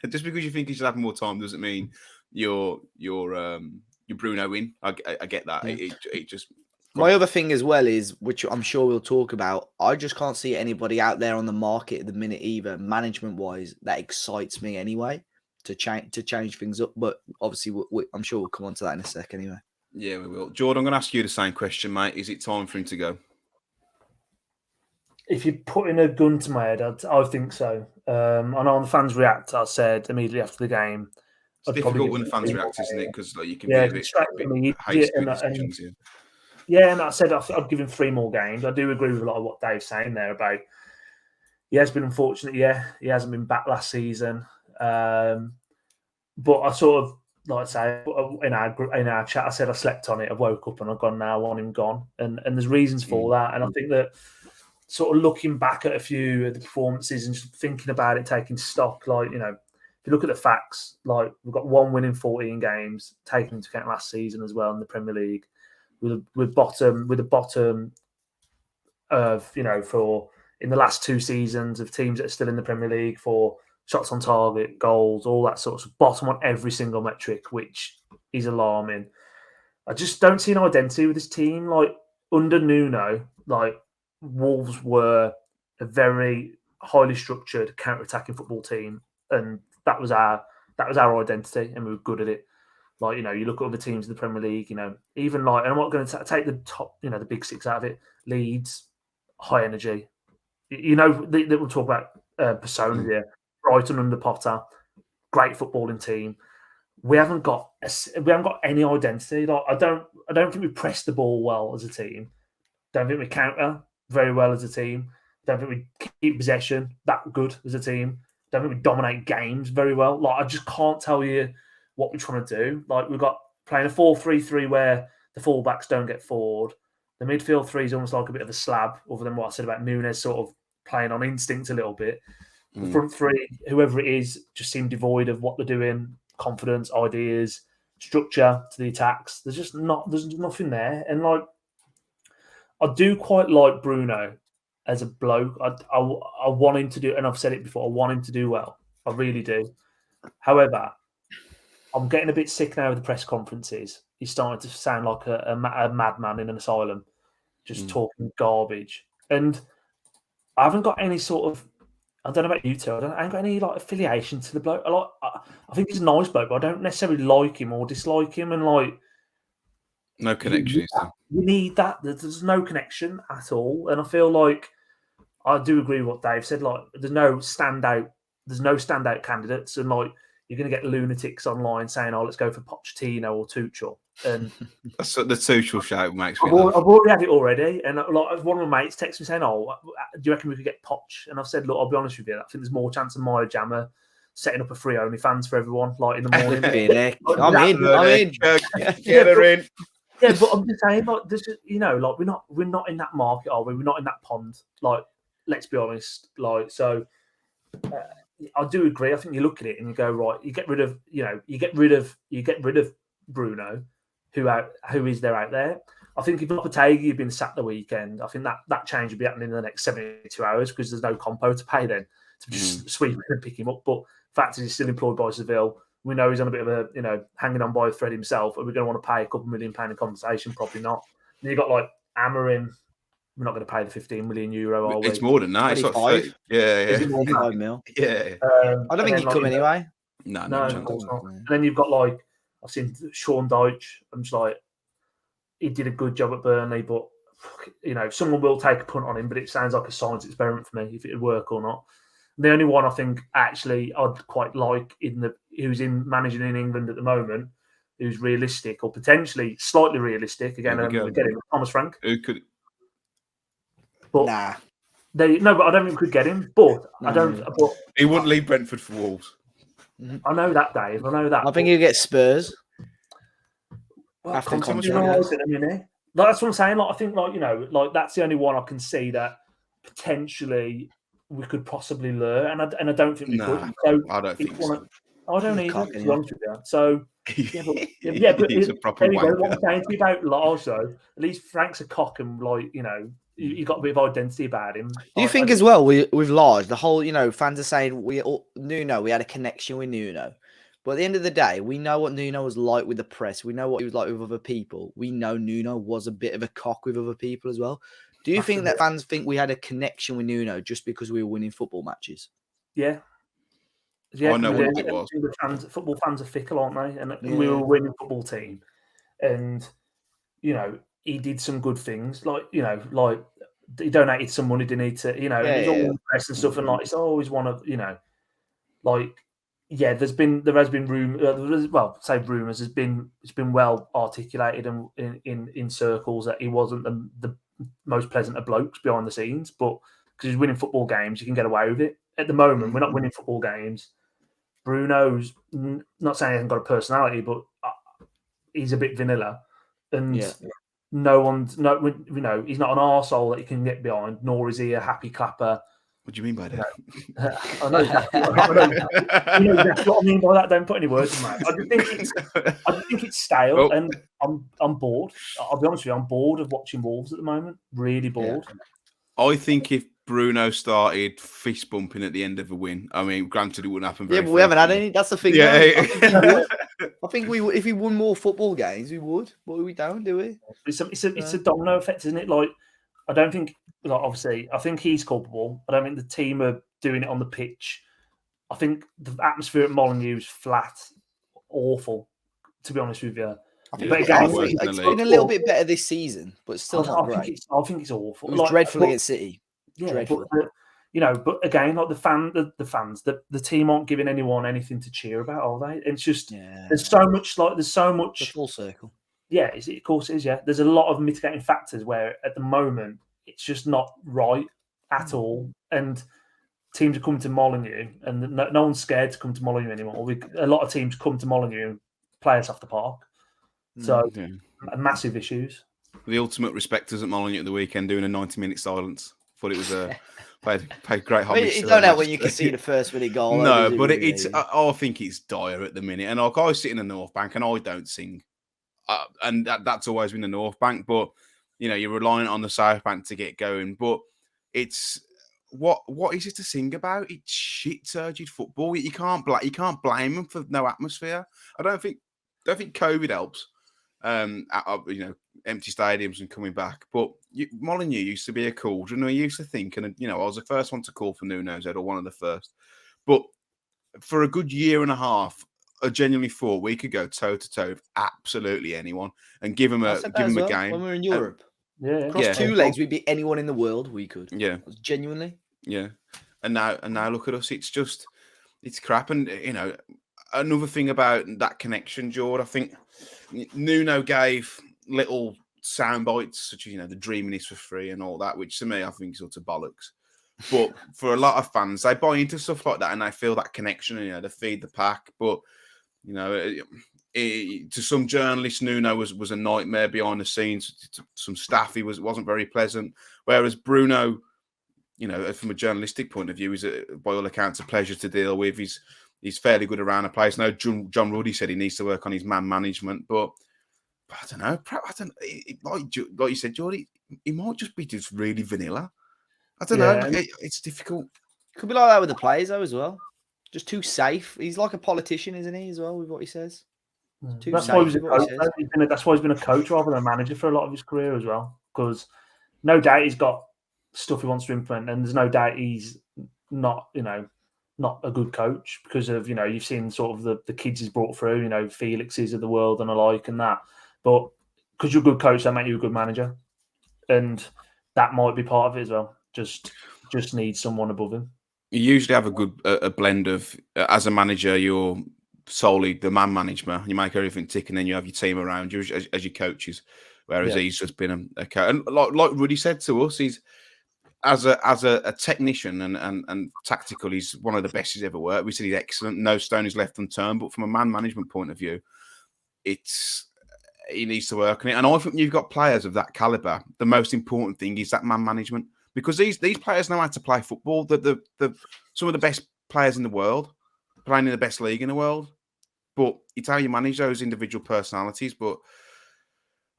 just because you think you should have more time doesn't mean you're Bruno in. I get that. Yeah. It just. My other thing as well is, which I'm sure we'll talk about, I just can't see anybody out there on the market at the minute either, management-wise, that excites me anyway to change things up. But obviously, I'm sure we'll come on to that in a sec anyway. Yeah, we will. Jord, I'm going to ask you the same question, mate. Is it time for him to go? If you're putting a gun to my head, I think so. I know when the fans react, I said immediately after the game. It's difficult when the fans react, isn't it? Because you can be a bit hasty with decisions. Yeah, and I said I'd give him 3 more games. I do agree with a lot of what Dave's saying there about he has been unfortunate. Yeah, he hasn't been back last season. But I sort of, like I say, in our chat, I said I slept on it. I woke up and I've gone now, I want him gone. And there's reasons for that. And I think that sort of looking back at a few of the performances and just thinking about it, taking stock, like, if you look at the facts, like we've got 1 win in 14 games, taking into account last season as well in the Premier League. With the bottom of, for in the last 2 seasons of teams that are still in the Premier League for shots on target, goals, all that sort of bottom on every single metric, which is alarming. I just don't see an identity with this team. Like under Nuno, like Wolves were a very highly structured counter-attacking football team, and that was our identity, and we were good at it. Like, you look at other teams in the Premier League, even like, and I'm not going to take the top, the big 6 out of it. Leeds, high energy. We'll talk about persona here. Brighton under Potter, great footballing team. We haven't got any identity. Like, I don't think we press the ball well as a team. Don't think we counter very well as a team. Don't think we keep possession that good as a team. Don't think we dominate games very well. Like, I just can't tell you what we're trying to do. Like, we've got playing a 4-3-3 where the fullbacks don't get forward. The midfield 3 is almost like a bit of a slab, other than what I said about Nunes sort of playing on instinct a little bit. The front 3, whoever it is, just seem devoid of what they're doing, confidence, ideas, structure to the attacks. There's nothing there. And like, I do quite like Bruno as a bloke. I want him to do, and I've said it before, I want him to do well. I really do. However, I'm getting a bit sick now with the press conferences. He's starting to sound like a madman in an asylum, just talking garbage. And I haven't got any sort of, I don't know about you two, I haven't got any like affiliation to the bloke. I think he's a nice bloke, but I don't necessarily like him or dislike him. And like, no connection. We need that. There's no connection at all. And I feel like I do agree with what Dave said. Like, there's no standout candidates, and like, you're going to get lunatics online saying, "Oh, let's go for Pochettino or Tuchel." And that's what the Tuchel shout makes me. I've already had it already, and like one of my mates texted me saying, "Oh, do you reckon we could get Poch?" And I've said, "Look, I'll be honest with you. I think there's more chance of Maya Jammer setting up a free OnlyFans for everyone, like in the morning." I'm in. Get her in. Yeah, but I'm just saying, like, this is, like we're not in that market, are we? We're not in that pond. Like, let's be honest. Like, so. I do agree. I think you look at it and you go, right, you get rid of Bruno, who is there out there. I think if Lopetegui had been sacked the weekend, I think that change would be happening in the next 72 hours because there's no compo to pay then to just sweep him and pick him up. But the fact is he's still employed by Seville. We know he's on a bit of a, hanging on by a thread himself. Are we going to want to pay a couple £1 million in compensation? Probably not. And you've got like Amorim, we're not going to pay the 15 million euro, are we? It's more than that. It's like 25. 30. Yeah, Is it yeah. more than 5 mil? Yeah. I don't think he'd come anyway. No, No, chance. of course not. And then you've got like I've seen Sean Dyche. I'm just like, he did a good job at Burnley, but someone will take a punt on him. But it sounds like a science experiment for me if it would work or not. And the only one I think actually I'd quite like who's managing in England at the moment, who's realistic or potentially slightly realistic. Again, we're getting Thomas Frank. Who could? But nah. But I don't think we could get him. But I don't. But he wouldn't leave Brentford for Wolves. I know that, Dave. I know that. I think he'll get Spurs. Well, after that's what I'm saying. Like, I think, that's the only one I can see that potentially we could possibly lure, and I don't think we could. So I don't think so. I don't either, to be honest with you. So, but he's a proper wanker. What I'm saying to you about Lage, though, at least Frank's a cock and, you got a bit of identity about him. Do you think as well with Lage, the whole, fans are saying we had a connection with Nuno. But at the end of the day, we know what Nuno was like with the press. We know what he was like with other people. We know Nuno was a bit of a cock with other people as well. Do you think that fans think we had a connection with Nuno just because we were winning football matches? Yeah. Yeah, I know what it was. Football fans are fickle, aren't they? And we were a winning football team. And, he did some good things. Like he donated some money, didn't he? To, there's all the press and stuff. And, it's always one of, there has been rumors. It's been well articulated and in circles that he wasn't the most pleasant of blokes behind the scenes, but because he's winning football games, you can get away with it. At the moment, we're not winning football games. Bruno's not saying he hasn't got a personality, but he's a bit vanilla, and he's not an arsehole that you can get behind, nor is he a happy clapper. What do you mean by that? I know exactly what I mean by that. Don't put any words in my mouth. I just think it's stale, and I'm bored. I'll be honest with you, I'm bored of watching Wolves at the moment. Really bored. I think if Bruno started fist bumping at the end of a win, I mean, granted it wouldn't happen. But we haven't had any. That's the thing. Yeah, I think we would. If he won more football games, we would. But we don't, do we? It's a domino effect, isn't it? Like, I don't think. Obviously, I think he's culpable. I don't think the team are doing it on the pitch. I think the atmosphere at Molineux is flat, awful, to be honest with you. But again, it's been a little bit better this season, but still not great. I think it's awful. It was dreadful against City. Yeah, dreadful. But again, like the fans, the team aren't giving anyone anything to cheer about, are they? It's just there's so much. The full circle. Yeah, of course it is. Yeah, there's a lot of mitigating factors where at the moment it's just not right at all, and teams are coming to Molineux, and no one's scared to come to Molineux anymore. A lot of teams come to Molineux and play us off the park, so massive issues. The ultimate respecters at Molineux at the weekend doing a 90-minute silence. Thought it was paid great homage. You don't know when you can see the first minute goal. No, but it's. I think it's dire at the minute, and I sit in the North Bank, and I don't sing, and that's always been the North Bank, but. You're relying on the South Bank to get going, but it's what is it to sing about? It's shit, turgid football. You can't blame them for no atmosphere. I don't think COVID helps. Empty stadiums and coming back, but Molineux used to be a cauldron. I used to think, and I was the first one to call for Nuno's head, or one of the first. But for a good year and a half, I genuinely thought we could go toe to toe with absolutely anyone and give them a game. When we were in Europe, across two legs, we'd beat anyone in the world. We could, genuinely, And now look at us. It's crap. And another thing about that connection, Jord, I think Nuno gave little sound bites such as the dreaming is for free and all that, which to me I think is sort of bollocks. But for a lot of fans, they buy into stuff like that and they feel that connection and they feed the pack. But to some journalists, Nuno was a nightmare behind the scenes. To some staff, he wasn't very pleasant. Whereas Bruno, from a journalistic point of view, is by all accounts a pleasure to deal with. He's fairly good around the place. Now, John Ruddy said he needs to work on his man management, but I don't know. Like you said, Jordy, he might just be just really vanilla. I don't know. It's difficult. Could be like that with the players though as well. Just too safe. He's like a politician, isn't he? As well with what he says. That's why he's been a coach rather than a manager for a lot of his career as well. Because no doubt he's got stuff he wants to implement, and there's no doubt he's not, not a good coach because of, you've seen sort of the kids he's brought through, Felixes of the world and alike and that. But because you're a good coach, that makes you a good manager. And that might be part of it as well. Just need someone above him. You usually have a blend of, as a manager, you're solely the man management. You make everything tick, and then you have your team around you as your coaches. Whereas he's just been a coach. And like Rudy said to us, he's as a technician and tactical, he's one of the best he's ever worked. We said he's excellent. No stone is left unturned. But from a man management point of view, he needs to work on it. And I think you've got players of that caliber. The most important thing is that man management, because these players know how to play football. The some of the best players in the world, playing in the best league in the world. But it's how you manage those individual personalities. But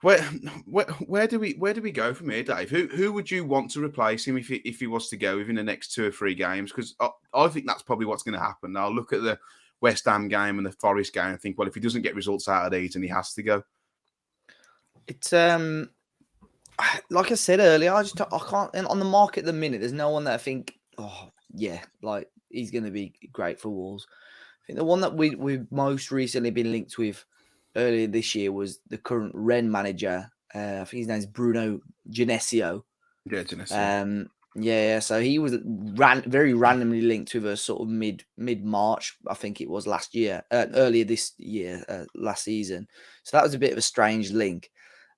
where do we go from here, Dave? Who would you want to replace him if he was to go within the next 2 or 3 games? Because I think that's probably what's going to happen. I'll look at the West Ham game and the Forest game and think, well, if he doesn't get results out of these, then he has to go. It's like I said earlier, I can't. And on the market at the minute, there's no one that I think, oh yeah, like he's going to be great for Wolves. I think the one that we've most recently been linked with earlier this year was the current Rennes manager. I think his name's Bruno Genesio. Yeah, Genesio. Yeah. So he was very randomly linked with a sort of mid-March, I think it was earlier this year, last season. So that was a bit of a strange link.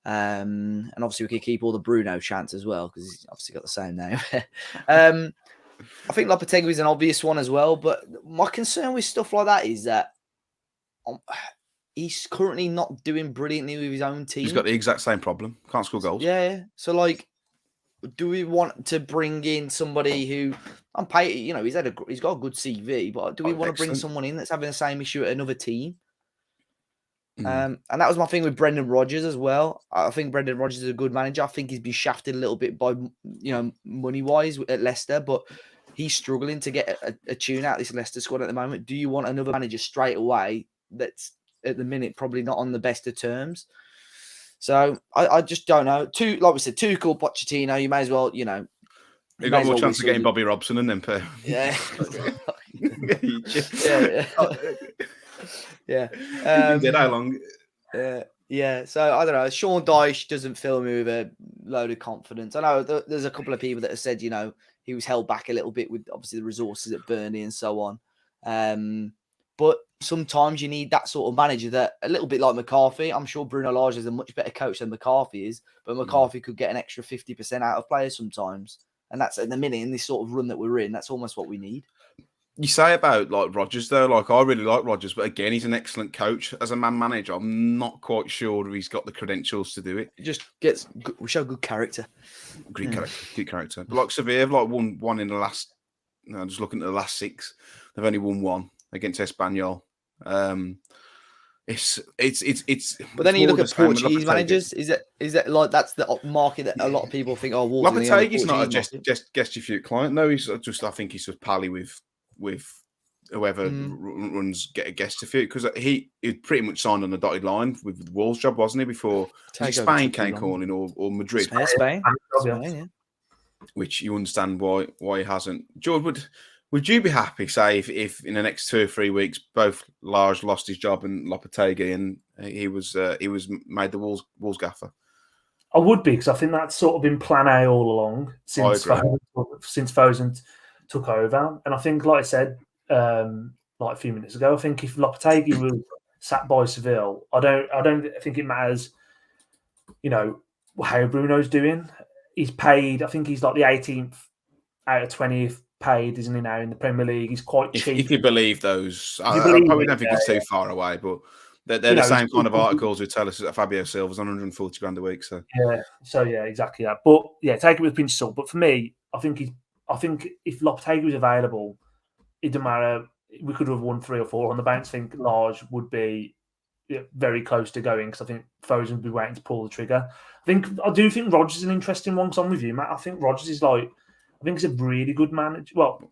And obviously we could keep all the Bruno chants as well because he's obviously got the same name. I think Lopetegui is an obvious one as well, but my concern with stuff like that is that he's currently not doing brilliantly with his own team. He's got the exact same problem. Can't score goals. Yeah. So like, do we want to bring in somebody who I'm paid? He's got a good CV, but do we want to bring someone in that's having the same issue at another team? And that was my thing with Brendan Rodgers as well. I think Brendan Rodgers is a good manager. I think he's been shafted a little bit by, money wise at Leicester, but he's struggling to get a tune out of this Leicester squad at the moment. Do you want another manager straight away that's at the minute probably not on the best of terms? So I just don't know. Like we said, Tuchel, Pochettino, you may as well, You got more chance of getting Bobby Robson and then pay. Yeah. Yeah. Did how long? Yeah. So I don't know. Sean Dyche doesn't fill me with a load of confidence. I know there's a couple of people that have said, he was held back a little bit with obviously the resources at Burnley and so on. But sometimes you need that sort of manager that a little bit like McCarthy. I'm sure Bruno Lage is a much better coach than McCarthy is, but McCarthy could get an extra 50% out of players sometimes. And that's at the minute in this sort of run that we're in. That's almost what we need. You say about like Rodgers though, like I really like Rodgers, but again, he's an excellent coach. As a man manager, I'm not quite sure if he's got the credentials to do it. It just we show good character. Good character. But like Sevilla have like won one in the last. Just looking at the last 6, they've only won 1 against Espanyol. It's. But then you look at Portuguese managers. Is that like that's the market that a lot of people think? Oh, Wolves Lopetegui's not a gesture client. No, he's just. I think he's just pally with whoever runs get a guest to because he pretty much signed on the dotted line with the Wolves job, wasn't he? Before Spain came calling or Madrid, Spain, yeah. Which you understand why he hasn't. Jord, would you be happy, say, if in the next 2 or 3 weeks both Lage lost his job and Lopetegui and he was made the Wolves gaffer? I would be, because I think that's sort of been plan A all along since Fosun took over. And I think, like I said, like a few minutes ago, I think if Lopetegui was sat by Seville, I don't think it matters, how Bruno's doing. He's paid, I think he's like the 18th out of 20th paid, isn't he, now in the Premier League? He's quite cheap. If you believe those, I probably don't think it's too far away, but they're the same kind of articles who tell us that Fabio Silva's on 140 grand a week. So yeah, exactly that. But yeah, take it with a pinch of salt. But for me, I think if Lopetegui was available, it doesn't matter. We could have won 3 or 4 on the bounce. I think Lage would be very close to going because I think Fosun would be waiting to pull the trigger. I do think Rodgers is an interesting one because I'm with you, Matt. I think Rodgers is he's a really good manager. Well,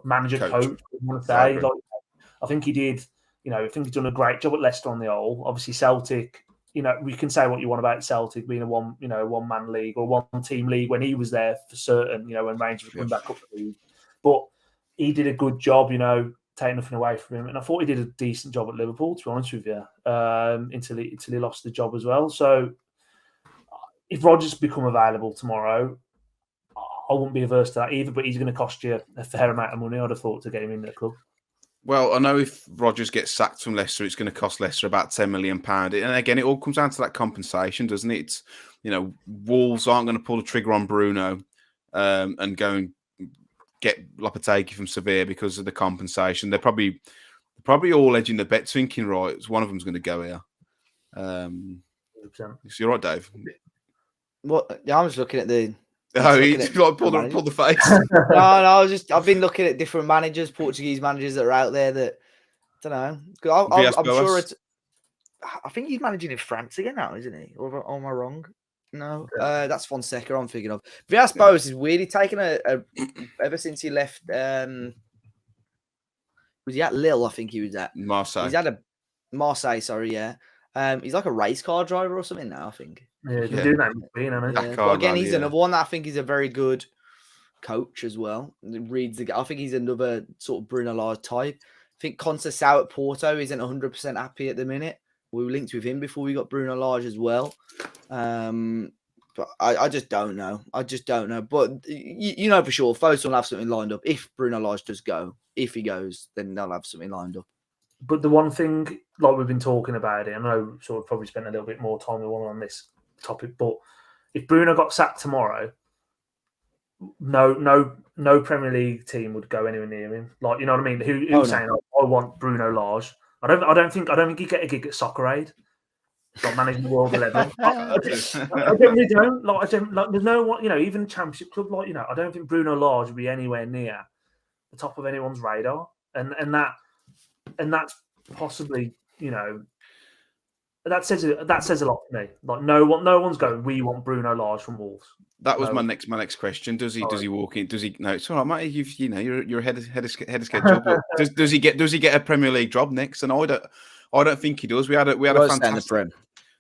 manager coach I want to say. I think he did. I think he's done a great job at Leicester on the whole. Obviously, Celtic we can say what you want about Celtic being a one-man league or one-team league when he was there for certain, when Rangers were coming back up the league. But he did a good job, taking nothing away from him. And I thought he did a decent job at Liverpool, to be honest with you, until he lost the job as well. So if Rodgers become available tomorrow, I wouldn't be averse to that either, but he's going to cost you a fair amount of money, I'd have thought, to get him in the club. Well, I know if Rodgers gets sacked from Leicester, it's going to cost Leicester about £10 million. And again, it all comes down to that compensation, doesn't it? It's, Wolves aren't going to pull the trigger on Bruno and go and get Lopetegui from Sevilla because of the compensation. They're probably all edging the bet, thinking, right, one of them's going to go here. 100%. So you're right, Dave. What? Yeah, I'm just looking at the. Oh, he's like pull the face. No, I've been looking at different managers, Portuguese managers that are out there that I don't know. I'm sure it's. I think he's managing in France again now, isn't he? Or am I wrong? No, that's Fonseca I'm thinking of. Villas-Boas is weirdly taken a ever since he left. Was he at Lille? I think he was at Marseille. He's at a Marseille. Sorry, yeah. He's like a race car driver or something now, I think. Yeah, he's doing that. But again, he's another one that I think is a very good coach as well. Reads the. I think he's another sort of Bruno Lage type. I think Conceição at Porto isn't 100% happy at the minute. We were linked with him before we got Bruno Lage as well. But I just don't know. But you know for sure, Fosun will have something lined up. If Bruno Lage does go, if he goes, then they'll have something lined up. But the one thing, like we've been talking about it, I know sort of probably spent a little bit more time on this topic, but if Bruno got sacked tomorrow, no Premier League team would go anywhere near him. Like, you know what I mean? Who's saying, I want Bruno Lage? I don't think he'd get a gig at Soccer Aid. Like managing the World 11. I generally don't. There's no one, even Championship club, I don't think Bruno Lage would be anywhere near the top of anyone's radar. And that's possibly, that says a lot to me. Like no one's going, we want Bruno Lage from Wolves. That was my next question. Does he walk in? Does he? No, it's all right, mate. You're ahead of schedule. But does he get a Premier League job next? And I don't think he does. We had a fantastic.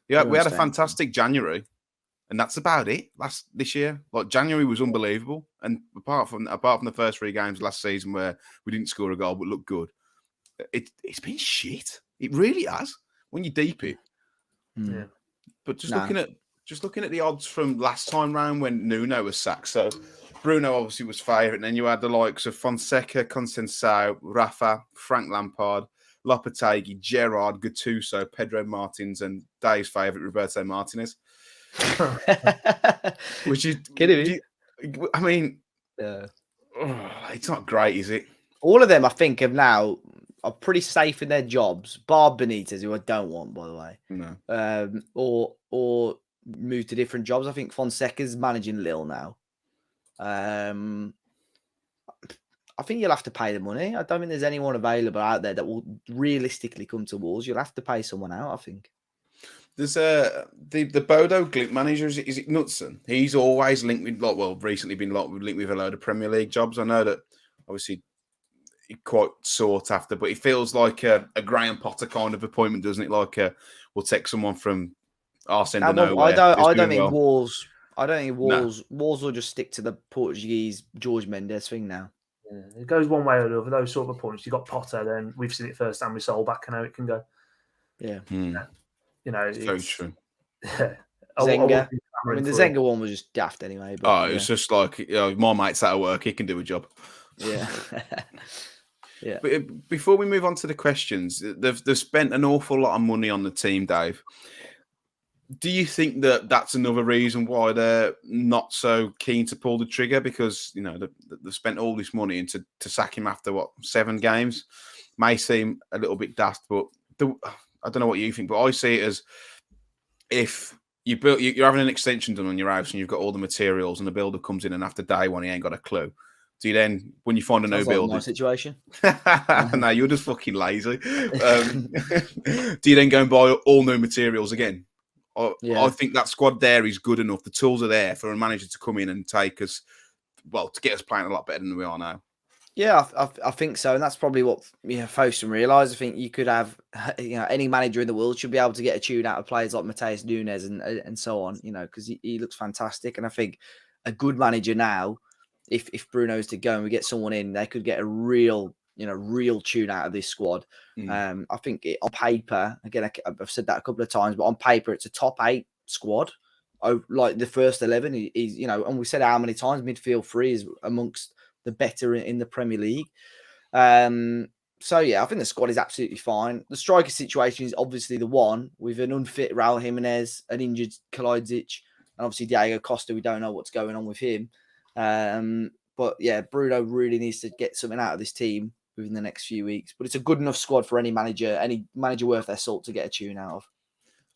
Yeah, we had a fantastic January, and that's about it. This year, like January was unbelievable. And apart from the first 3 games last season where we didn't score a goal but looked good, it's been shit. It really has. When you deep it, yeah. But looking at the odds from last time round when Nuno was sacked. So Bruno obviously was favourite, and then you had the likes of Fonseca, Conceição, Rafa, Frank Lampard, Lopetegui, Gerrard, Gattuso, Pedro Martins, and Dave's favourite, Roberto Martinez. Which is kidding me. I mean, it's not great, is it? All of them, I think, are pretty safe in their jobs, bar Benitez, who I don't want, by the way. No. Or move to different jobs. I think Fonseca's managing Lille now. I think you'll have to pay the money. I don't think there's anyone available out there that will realistically come to Wolves. You'll have to pay someone out, I think. There's the Bodo Glimt manager, is it Knudsen? He's always linked with, recently been linked with a load of Premier League jobs. I know that, obviously, quite sought after, but it feels like a Graham Potter kind of appointment, doesn't it? Like we'll take someone from Arsene nowhere. I don't think Wolves. Wolves will just stick to the Portuguese Jorge Mendes thing now. Yeah, it goes one way or the other. Those sort of appointments. You got Potter, then we've seen it firsthand with Solback and how it can go. Yeah, it's very true. Yeah. Zenga. I mean, the Zenga one was just daft anyway. But, it's just like my mate's out of work; he can do a job. Yeah. Yeah. But before we move on to the questions, they've spent an awful lot of money on the team, Dave. Do you think that that's another reason why they're not so keen to pull the trigger? Because they've spent all this money and to sack him after 7 games may seem a little bit daft, but I don't know what you think. But I see it as if you're having an extension done on your house and you've got all the materials, and the builder comes in and after day 1 he ain't got a clue. Do you then, when you find a new builder... my situation. No, you're just fucking lazy. Do you then go and buy all new materials again? I think that squad there is good enough. The tools are there for a manager to come in and take us, to get us playing a lot better than we are now. Yeah, I think so, and that's probably what Fosun realised. I think you could have, any manager in the world should be able to get a tune out of players like Matheus Nunes and so on, because he looks fantastic. And I think a good manager now, if Bruno's to go and we get someone in, they could get a real tune out of this squad. I think on paper, again, I've said that a couple of times, but on paper, it's a top 8 squad. Like the first 11 is, and we said how many times midfield 3 is amongst the better in the Premier League. So yeah, I think the squad is absolutely fine. The striker situation is obviously the one with an unfit Raul Jimenez, an injured Kalajdzic, and obviously Diego Costa. We don't know what's going on with him. But yeah, Bruno really needs to get something out of this team within the next few weeks. But it's a good enough squad for any manager worth their salt to get a tune out of.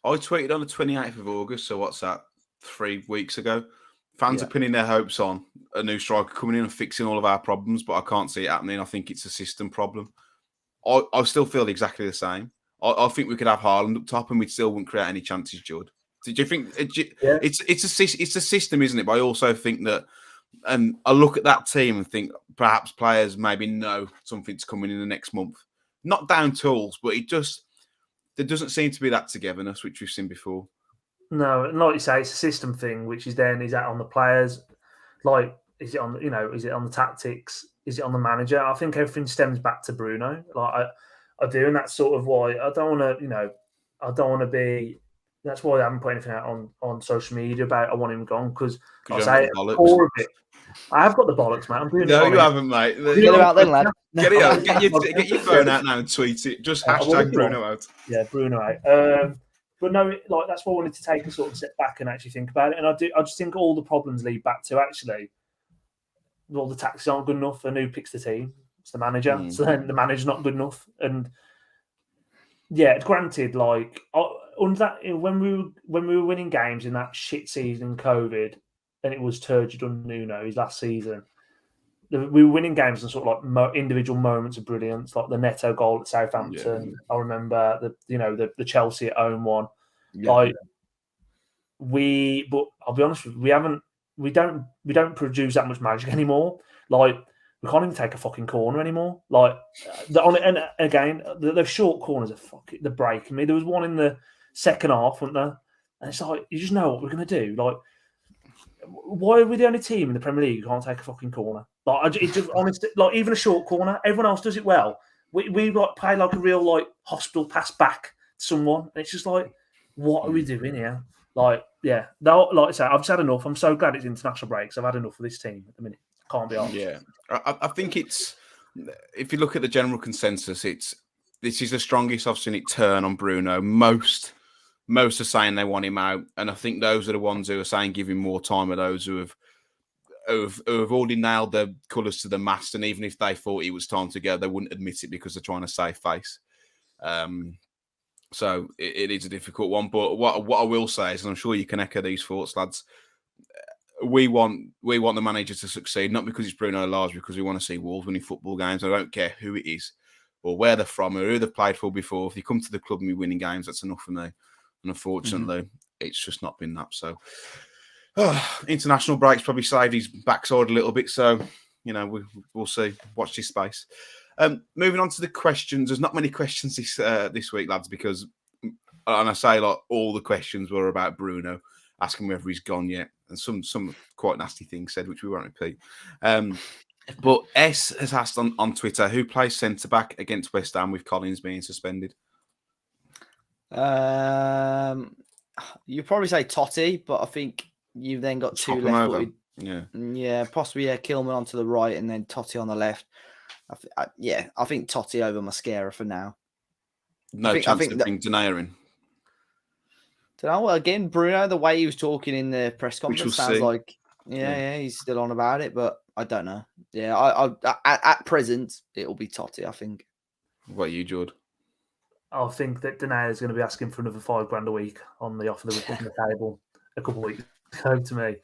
I tweeted on the 28th of August, so what's that, 3 weeks ago? Fans are pinning their hopes on a new striker coming in and fixing all of our problems, but I can't see it happening. I think it's a system problem. I still feel exactly the same. I think we could have Haaland up top and we still wouldn't create any chances, Jord. Do you think it's a system, isn't it? But I also think that I look at that team and think perhaps players maybe know something's coming in the next month. Not down tools, but there doesn't seem to be that togetherness, which we've seen before. No, like you say, it's a system thing, which is that on the players? Like, is it on the tactics? Is it on the manager? I think everything stems back to Bruno. Like I do, and that's sort of why I don't want to be. That's why I haven't put anything out on social media about I want him gone because I say core of it. I have got the bollocks, mate. I'm doing no, you haven't, mate. Get it out then, lad. Get it out. Get your phone out now and tweet it. Just hashtag Bruno out. Yeah, Bruno out. But no, like that's why I wanted to take a sort of step back and actually think about it. And I just think all the problems lead back to actually, well, the tactics aren't good enough. And who picks the team? It's the manager. So then the manager's not good enough. And yeah, granted, like under that, when we were winning games in that shit season in COVID, and it was turgid under Nuno his last season. We were winning games and sort of like individual moments of brilliance, like the Neto goal at Southampton. Yeah. I remember the Chelsea at home one. Yeah. But I'll be honest with you, we don't produce that much magic anymore. Like we can't even take a fucking corner anymore. Like and again, the short corners they're breaking me. There was one in the second half, wasn't there? And it's like you just know what we're gonna do. Like, why are we the only team in the Premier League who can't take a fucking corner? Like, it just honestly, like even a short corner, everyone else does it well. We like play like a real like hospital pass back to someone, and it's just like, what are we doing here? Like, yeah, like I say, I've just had enough. I'm so glad it's international breaks. I've had enough of this team at the minute. Can't be on. Yeah, I think it's, if you look at the general consensus, this is the strongest I've seen it turn on Bruno. Most are saying they want him out, and I think those are the ones who are saying give him more time. Are those who have already nailed their colours to the mast, and even if they thought it was time to go, they wouldn't admit it because they're trying to save face. So it is a difficult one. But what I will say is, and I'm sure you can echo these thoughts, lads, we want the manager to succeed, not because it's Bruno Lage, because we want to see Wolves winning football games. I don't care who it is or where they're from or who they've played for before. If they come to the club and we're winning games, that's enough for me. And unfortunately, it's just not been that. So international breaks probably saved his backside a little bit. So, we'll see. Watch this space. Moving on to the questions. There's not many questions this week, lads, because, and I say like all the questions were about Bruno, asking whether he's gone yet, and some quite nasty things said, which we won't repeat. But S has asked on Twitter, who plays centre back against West Ham with Collins being suspended? You probably say Totti, but I think you've then got two left. Yeah, possibly Kilman onto the right and then Totti on the left. I think Totti over Mascara for now. No chance to bring Denayer in. Don't know. Again, Bruno, the way he was talking in the press conference sounds like he's still on about it, but I don't know. Yeah, I at present it'll be Totti, I think. What about you, Jord? I think that Denayer is going to be asking for another $5,000 a week on the offer that we put on the table a couple of weeks ago to me.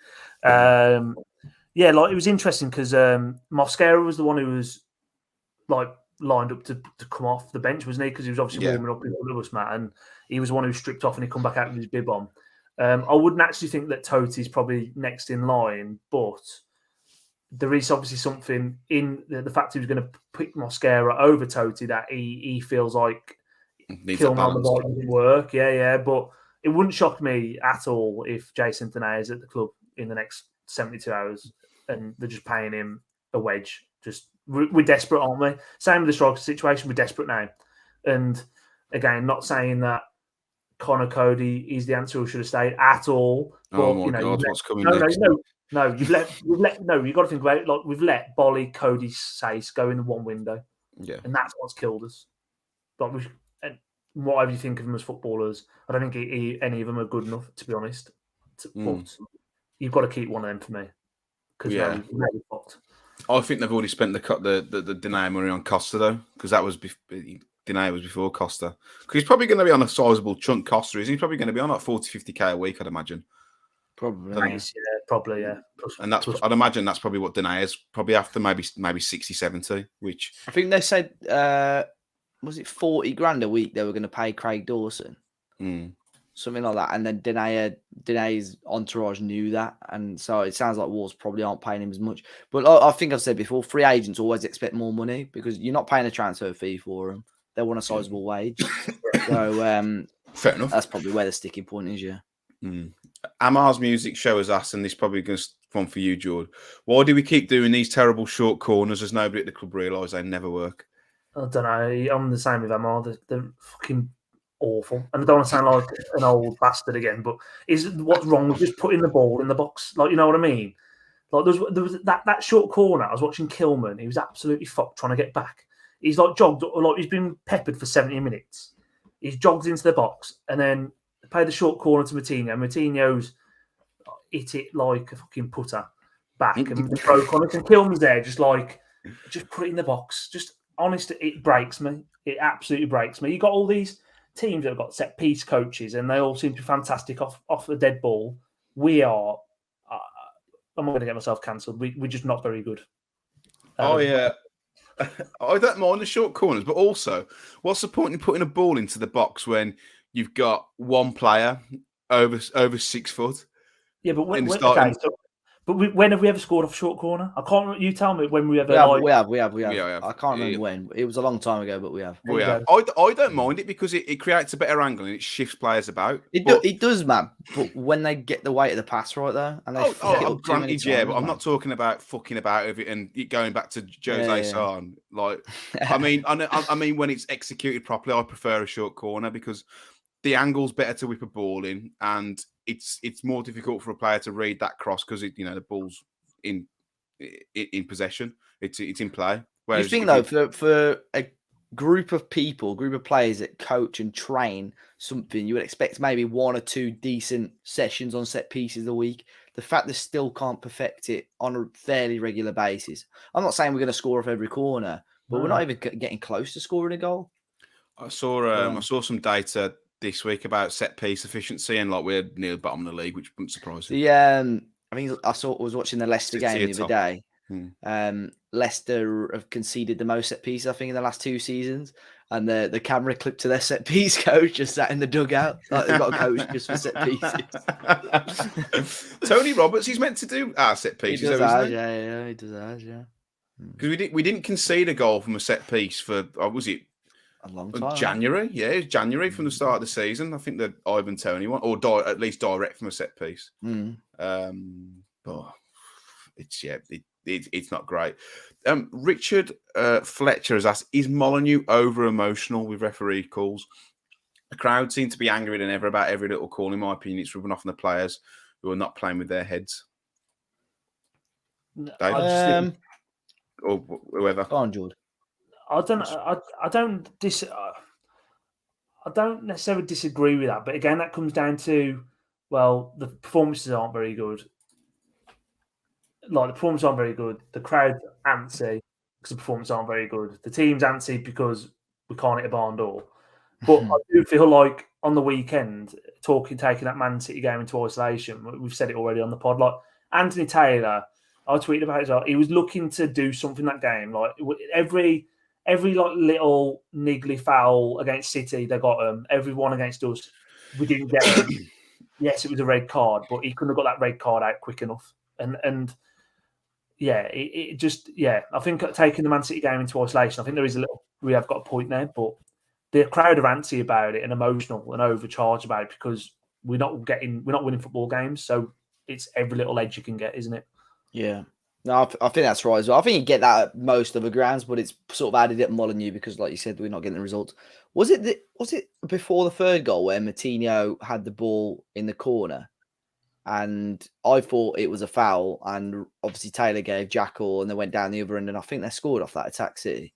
It was interesting because Mosquera was the one who was like lined up to come off the bench, wasn't he? Because he was obviously warming up in front of us, Matt, and he was the one who stripped off and he come back out with his bib on. I wouldn't actually think that Totti's probably next in line, but there is obviously something in the fact he was going to pick Mosquera over Totti that he feels like Needs Kilman on the right didn't work. Yeah. But it wouldn't shock me at all if Jason Denayer is at the club in the next 72 hours and they're just paying him a wedge. Just we're desperate, aren't we? Same with the striker situation. We're desperate now. And again, not saying that Connor Cody is the answer who should have stayed at all. But, oh my God, what's coming no, next? No, you've let you've got to think about it. Like we've let Bolly, Cody, Sace go in the one window. Yeah. And that's what's killed us. Like and whatever you think of them as footballers, I don't think any of them are good enough, to be honest. But you've got to keep one of them for me. Because now we're fucked. I think they've already spent the Denayer money on Costa, though, because that was Denayer was before Costa. Because he's probably going to be on a sizable chunk, Costa, isn't he? He's probably going to be on like 40-50k a week, I'd imagine. Probably. Probably. And I'd imagine that's probably what Denayer's probably after, maybe 60-70, which I think they said was it 40 grand a week they were going to pay Craig Dawson, something like that, and then Denayer's entourage knew that, and so it sounds like Wolves probably aren't paying him as much. But I think I've said before, free agents always expect more money because you're not paying a transfer fee for them; they want a sizable wage. So fair enough. That's probably where the sticking point is. Yeah. Amar's music show has asked, and this is probably going to one for you, Jord. Why do we keep doing these terrible short corners as nobody at the club realise they never work? I don't know. I'm the same with Amar. They're fucking awful. And I don't want to sound like an old bastard again, but what's wrong with just putting the ball in the box? Like, you know what I mean? Like there was that short corner. I was watching Kilman. He was absolutely fucked trying to get back. He's like jogged, like he's been peppered for 70 minutes. He's jogged into the box and then played the short corner to Moutinho. Moutinho's hit it like a fucking putter back and broke on it. And Kilman's there, just put it in the box. Just honest, it breaks me. It absolutely breaks me. You got all these teams that have got set piece coaches, and they all seem to be fantastic off the dead ball. We are. I'm not going to get myself cancelled. We're just not very good. I don't mind the short corners, but also, what's the point in putting a ball into the box when you've got one player over 6 foot? Yeah, but when have we ever scored off a short corner? I can't. You tell me when we ever. We have. Yeah, I can't remember when. It was a long time ago, but we have. We have. I don't mind it because it creates a better angle and it shifts players about. It does, man. But when they get the weight of the pass right there, and they granted, but I'm not talking about fucking about with it and going back to Jose Sarn. Like, I mean, when it's executed properly, I prefer a short corner because the angle's better to whip a ball in, and it's more difficult for a player to read that cross because the ball's in possession. It's in play. Whereas you think though, for a group of players that coach and train something, you would expect maybe 1 or 2 decent sessions on set pieces a week. The fact they still can't perfect it on a fairly regular basis. I'm not saying we're going to score off every corner, but we're not even getting close to scoring a goal. I saw some data this week about set piece efficiency, and we're near the bottom of the league, which wouldn't surprise you. I think I was watching the Leicester game the other day. Leicester have conceded the most set pieces, I think, in the last 2 seasons, and the camera clipped to their set piece coach just sat in the dugout. Like they've got a coach just for set pieces. Tony Roberts, he's meant to do our set pieces. He does he does ours, yeah. Because we didn't concede a goal from a set piece for was it? A long time. January, it was January from the start of the season. I think the Ivan Toney one, or at least direct from a set piece. But it's not great. Richard Fletcher has asked: is Molyneux over emotional with referee calls? The crowd seem to be angrier than ever about every little call. In my opinion, it's rubbing off on the players who are not playing with their heads. Or whoever. Go on, Jord. I don't necessarily disagree with that, but again, that comes down to the performances aren't very good. The performances aren't very good. The crowd antsy because the performances aren't very good. The team's antsy because we can't hit a barn door. But I do feel like on the weekend, taking that Man City game into isolation, we've said it already on the pod. Anthony Taylor, I tweeted about it as well. He was looking to do something that game. Every little niggly foul against City, they got him. Every one against us, we didn't get him. Yes, it was a red card, but he couldn't have got that red card out quick enough. And it just I think taking the Man City game into isolation, I think we have got a point there, but the crowd are antsy about it and emotional and overcharged about it because we're not winning football games, so it's every little edge you can get, isn't it? Yeah. No, I think that's right as well. I think you get that at most other grounds, but it's sort of added at Molineux because, like you said, we're not getting the results. Was it before the third goal where Matinho had the ball in the corner, and I thought it was a foul, and obviously Taylor gave Jackal, and they went down the other end, and I think they scored off that attack City.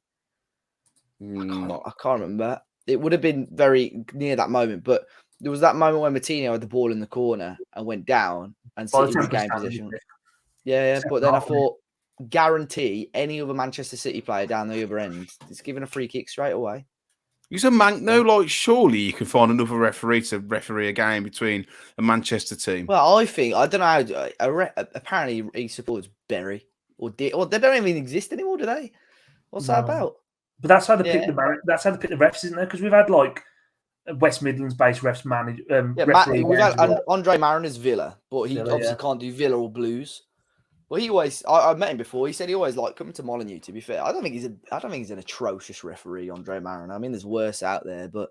I can't remember. It would have been very near that moment, but there was that moment when Matinho had the ball in the corner and went down, and City regained possession. Yeah, but then I thought, guarantee any other Manchester City player down the other end is given a free kick straight away. He's a man. No, like surely you can find another referee to referee a game between a Manchester team. Well, I don't know how. Apparently, he supports Bury or they don't even exist anymore, do they? What's that about? But that's how they pick that's how they pick the refs, isn't it? Because we've had like West Midlands-based refs manage. We've had Andre Mariner's Villa, but he obviously can't do Villa or Blues. Well, he always. I met him before. He said he always liked coming to Molineux. To be fair, I don't think he's an atrocious referee, Andre Mariner. I mean, there's worse out there, but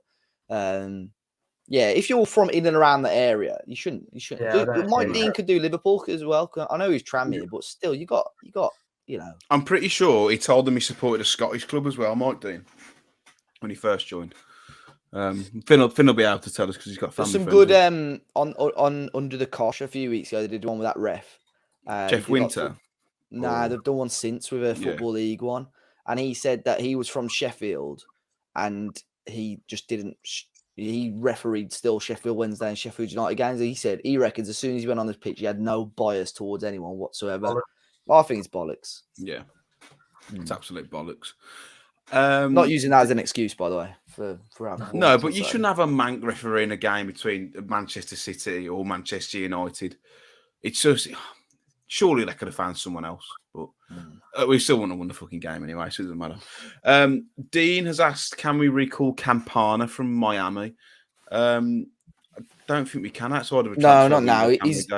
if you're from in and around the area, you shouldn't. Mike Dean could do Liverpool as well. I know he's Tranmere, but still, you got. I'm pretty sure he told them he supported a Scottish club as well, Mike Dean, when he first joined. Finn will be able to tell us because he's got family. There's some good on Under the Cosh a few weeks ago. They did one with that ref. Jeff Winter? They've done one since with a Football League one. And he said that he was from Sheffield and he just didn't... He refereed still Sheffield Wednesday and Sheffield United games. He said he reckons as soon as he went on the pitch, he had no bias towards anyone whatsoever. I think it's bollocks. Yeah. It's absolute bollocks. Not using that as an excuse, by the way. For no, but you shouldn't have a mank referee in a game between Manchester City or Manchester United. It's just... Surely they could have found someone else, but we still want to win the fucking game anyway, so it doesn't matter. Dean has asked, can we recall Campana from Miami? I don't think we can outside of a transfer. No, not now.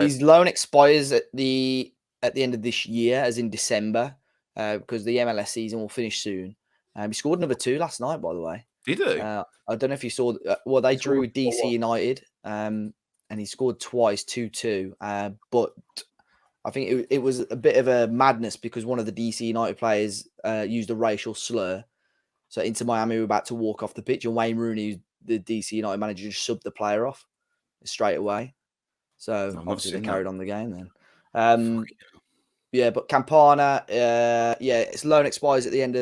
His loan expires at the end of this year, as in December, because the MLS season will finish soon. He scored another 2 last night, by the way. Did he? I don't know if you saw. Well, they drew with DC United, and he scored twice, 2-2. But I think it was a bit of a madness because one of the DC United players used a racial slur. So Inter Miami were about to walk off the pitch, and Wayne Rooney, the DC United manager, just subbed the player off straight away. So obviously they carried on the game then. But Campana, its loan expires at the end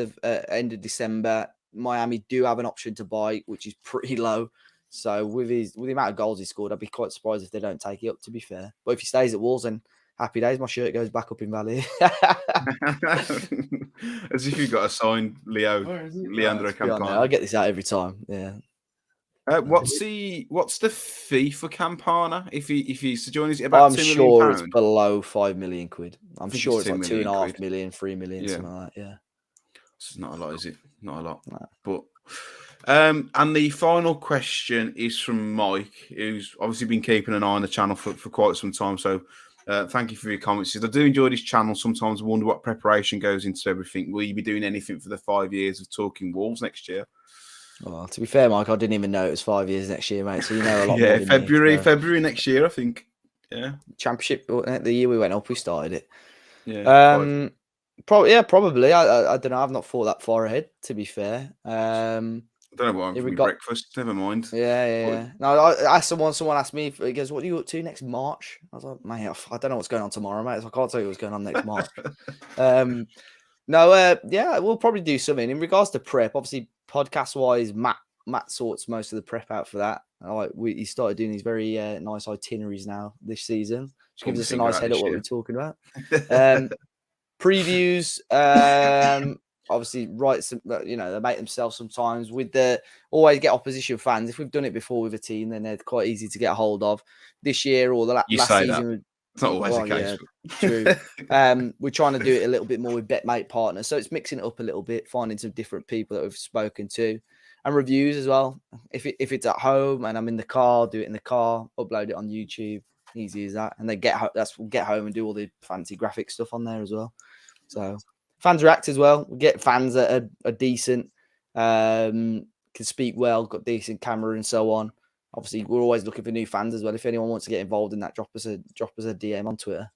of December. Miami do have an option to buy, which is pretty low. So with the amount of goals he scored, I'd be quite surprised if they don't take it up, to be fair. But if he stays at Wolves, then happy days. My shirt goes back up in value. As if you've got a signed Leandro Campana. I get this out every time. Yeah. What's the fee for Campana if he's to join? Is it about I'm £2 million? sure it's below £5 million. I'm sure it's like 2.5 million, 3 million, something like that. Yeah. It's not a lot, is it? Not a lot. No. But and the final question is from Mike, who's obviously been keeping an eye on the channel for quite some time. So thank you for your comments. I do enjoy this channel. Sometimes I wonder what preparation goes into everything. Will you be doing anything for the 5 years of Talking Wolves next year? Well, to be fair, Mike, I didn't even know it was 5 years next year, mate. So you know a lot. Yeah, February next year, I think. Yeah, Championship. The year we went up, we started it. Yeah, probably. I don't know. I've not thought that far ahead. To be fair, I don't know what I'm for breakfast. Never mind. Yeah. No, I asked someone asked me. He goes, "What are you up to next March?" I was like, "Mate, I don't know what's going on tomorrow, mate. So I can't tell you what's going on next March." We'll probably do something in regards to prep. Obviously, podcast wise, Matt sorts most of the prep out for that. He started doing these very nice itineraries now this season, which gives us a nice head up what we're talking about. Previews, obviously, write some. They make themselves sometimes. Always get opposition fans. If we've done it before with a team, then they're quite easy to get a hold of. This year or the last season. It's not always the case. Yeah, true. We're trying to do it a little bit more with Betmate partners. So it's mixing it up a little bit, finding some different people that we've spoken to, and reviews as well. If it's at home and I'm in the car, do it in the car, upload it on YouTube. Easy as that. And then get home and do all the fancy graphic stuff on there as well. So fans react as well. We get fans that are decent, can speak well, got decent camera and so on. Obviously, we're always looking for new fans as well. If anyone wants to get involved in that, drop us a DM on Twitter.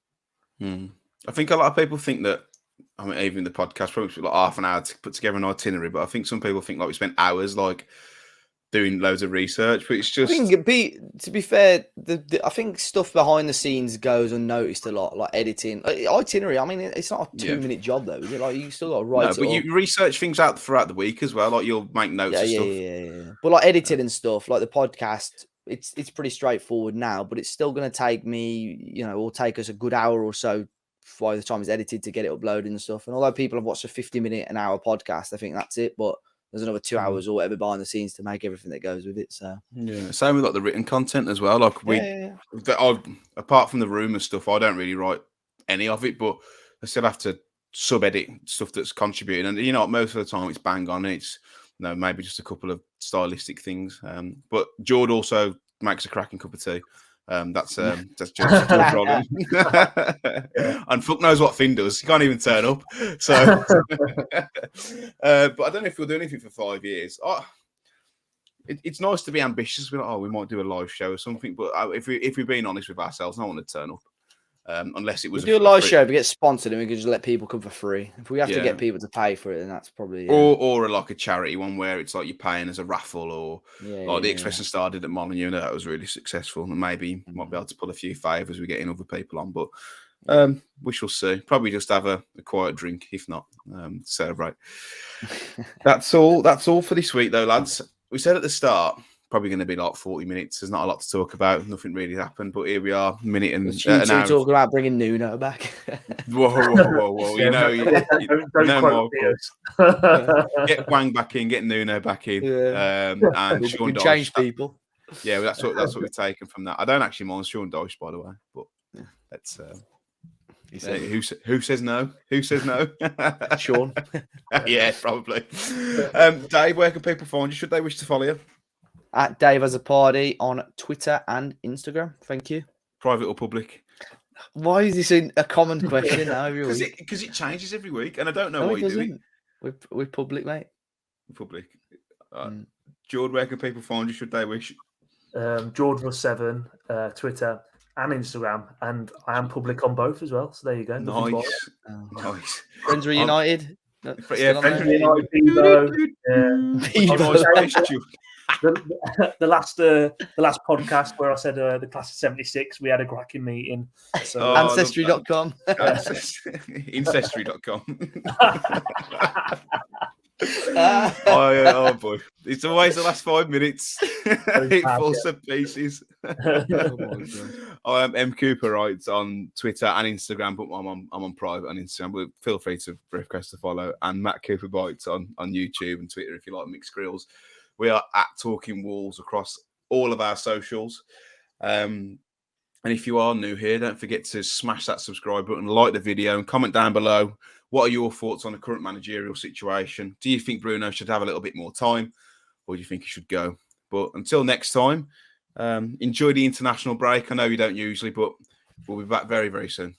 I think a lot of people think that, I mean, even the podcast probably took like half an hour to put together an itinerary, but I think some people think like we spent hours like doing loads of research, but it's just... I think, to be fair, I think stuff behind the scenes goes unnoticed a lot, like editing. Itinerary, I mean, it's not a 2-minute job though, is it? Like, you still got to write it but up. you research things out throughout the week as well, like you'll make notes of stuff. Yeah. But like editing and stuff, like the podcast, it's pretty straightforward now, but it's still going to take me, or take us a good hour or so by the time it's edited to get it uploaded and stuff. And although people have watched a 50-minute, an hour podcast, I think that's it, but there's another 2 hours or whatever behind the scenes to make everything that goes with it. So same with like the written content as well. Like apart from the rumor stuff, I don't really write any of it, but I still have to sub-edit stuff that's contributing. And most of the time it's bang on. And it's maybe just a couple of stylistic things. But Jord also makes a cracking cup of tea. That's Jord's problem. And fuck knows what Finn does. He can't even turn up. So, but I don't know if we'll do anything for 5 years. It's nice to be ambitious. We're like, we might do a live show or something. But if we're being honest with ourselves, no one would turn up. Unless it was do a live show, but get sponsored, and we could just let people come for free. If we have to get people to pay for it, then that's probably or like a charity one where it's like you're paying as a raffle, or like the Express and Star did at Molineux. That was really successful, and maybe might be able to pull a few favours. We're getting other people on, but we shall see. Probably just have a quiet drink, if not celebrate. That's all for this week, though, lads. We said at the start, probably going to be like 40 minutes. There's not a lot to talk about. Nothing really happened, but here we are, a minute and an hour. Talking about bringing Nuno back. Whoa. Don't quote more. Get Wang back in, get Nuno back in. And Sean Dyche. Change people. Yeah, that's what we've taken from that. I don't actually mind Sean Dyche, by the way, but let's... who says no? Who says no? Sean. Yeah, probably. Dave, where can people find you? Should they wish to follow you? At Dave as a Party on Twitter and Instagram. Thank you. Private or public? Why is this a common question now every week? Because it changes every week, and I don't know why you do it. We're public, mate. Public. Jord, where can people find you? Should they wish? Jord was 7, Twitter and Instagram, and I am public on both as well. So there you go. Nice. Friends Reunited. Friends Reunited. The last podcast where I said the class of 76, we had a cracking meeting. So Ancestry.com. Ancestry.com. Oh boy, it's always the last 5 minutes. It falls to pieces. I am M Cooper Writes on Twitter and Instagram, but I'm on private on Instagram, but feel free to request a follow. And Matt Cooper Bites on YouTube and Twitter if you like mixed grills. We are at Talking Wolves across all of our socials. And if you are new here, don't forget to smash that subscribe button, like the video, and comment down below. What are your thoughts on the current managerial situation? Do you think Bruno should have a little bit more time, or do you think he should go? But until next time, enjoy the international break. I know you don't usually, but we'll be back very, very soon.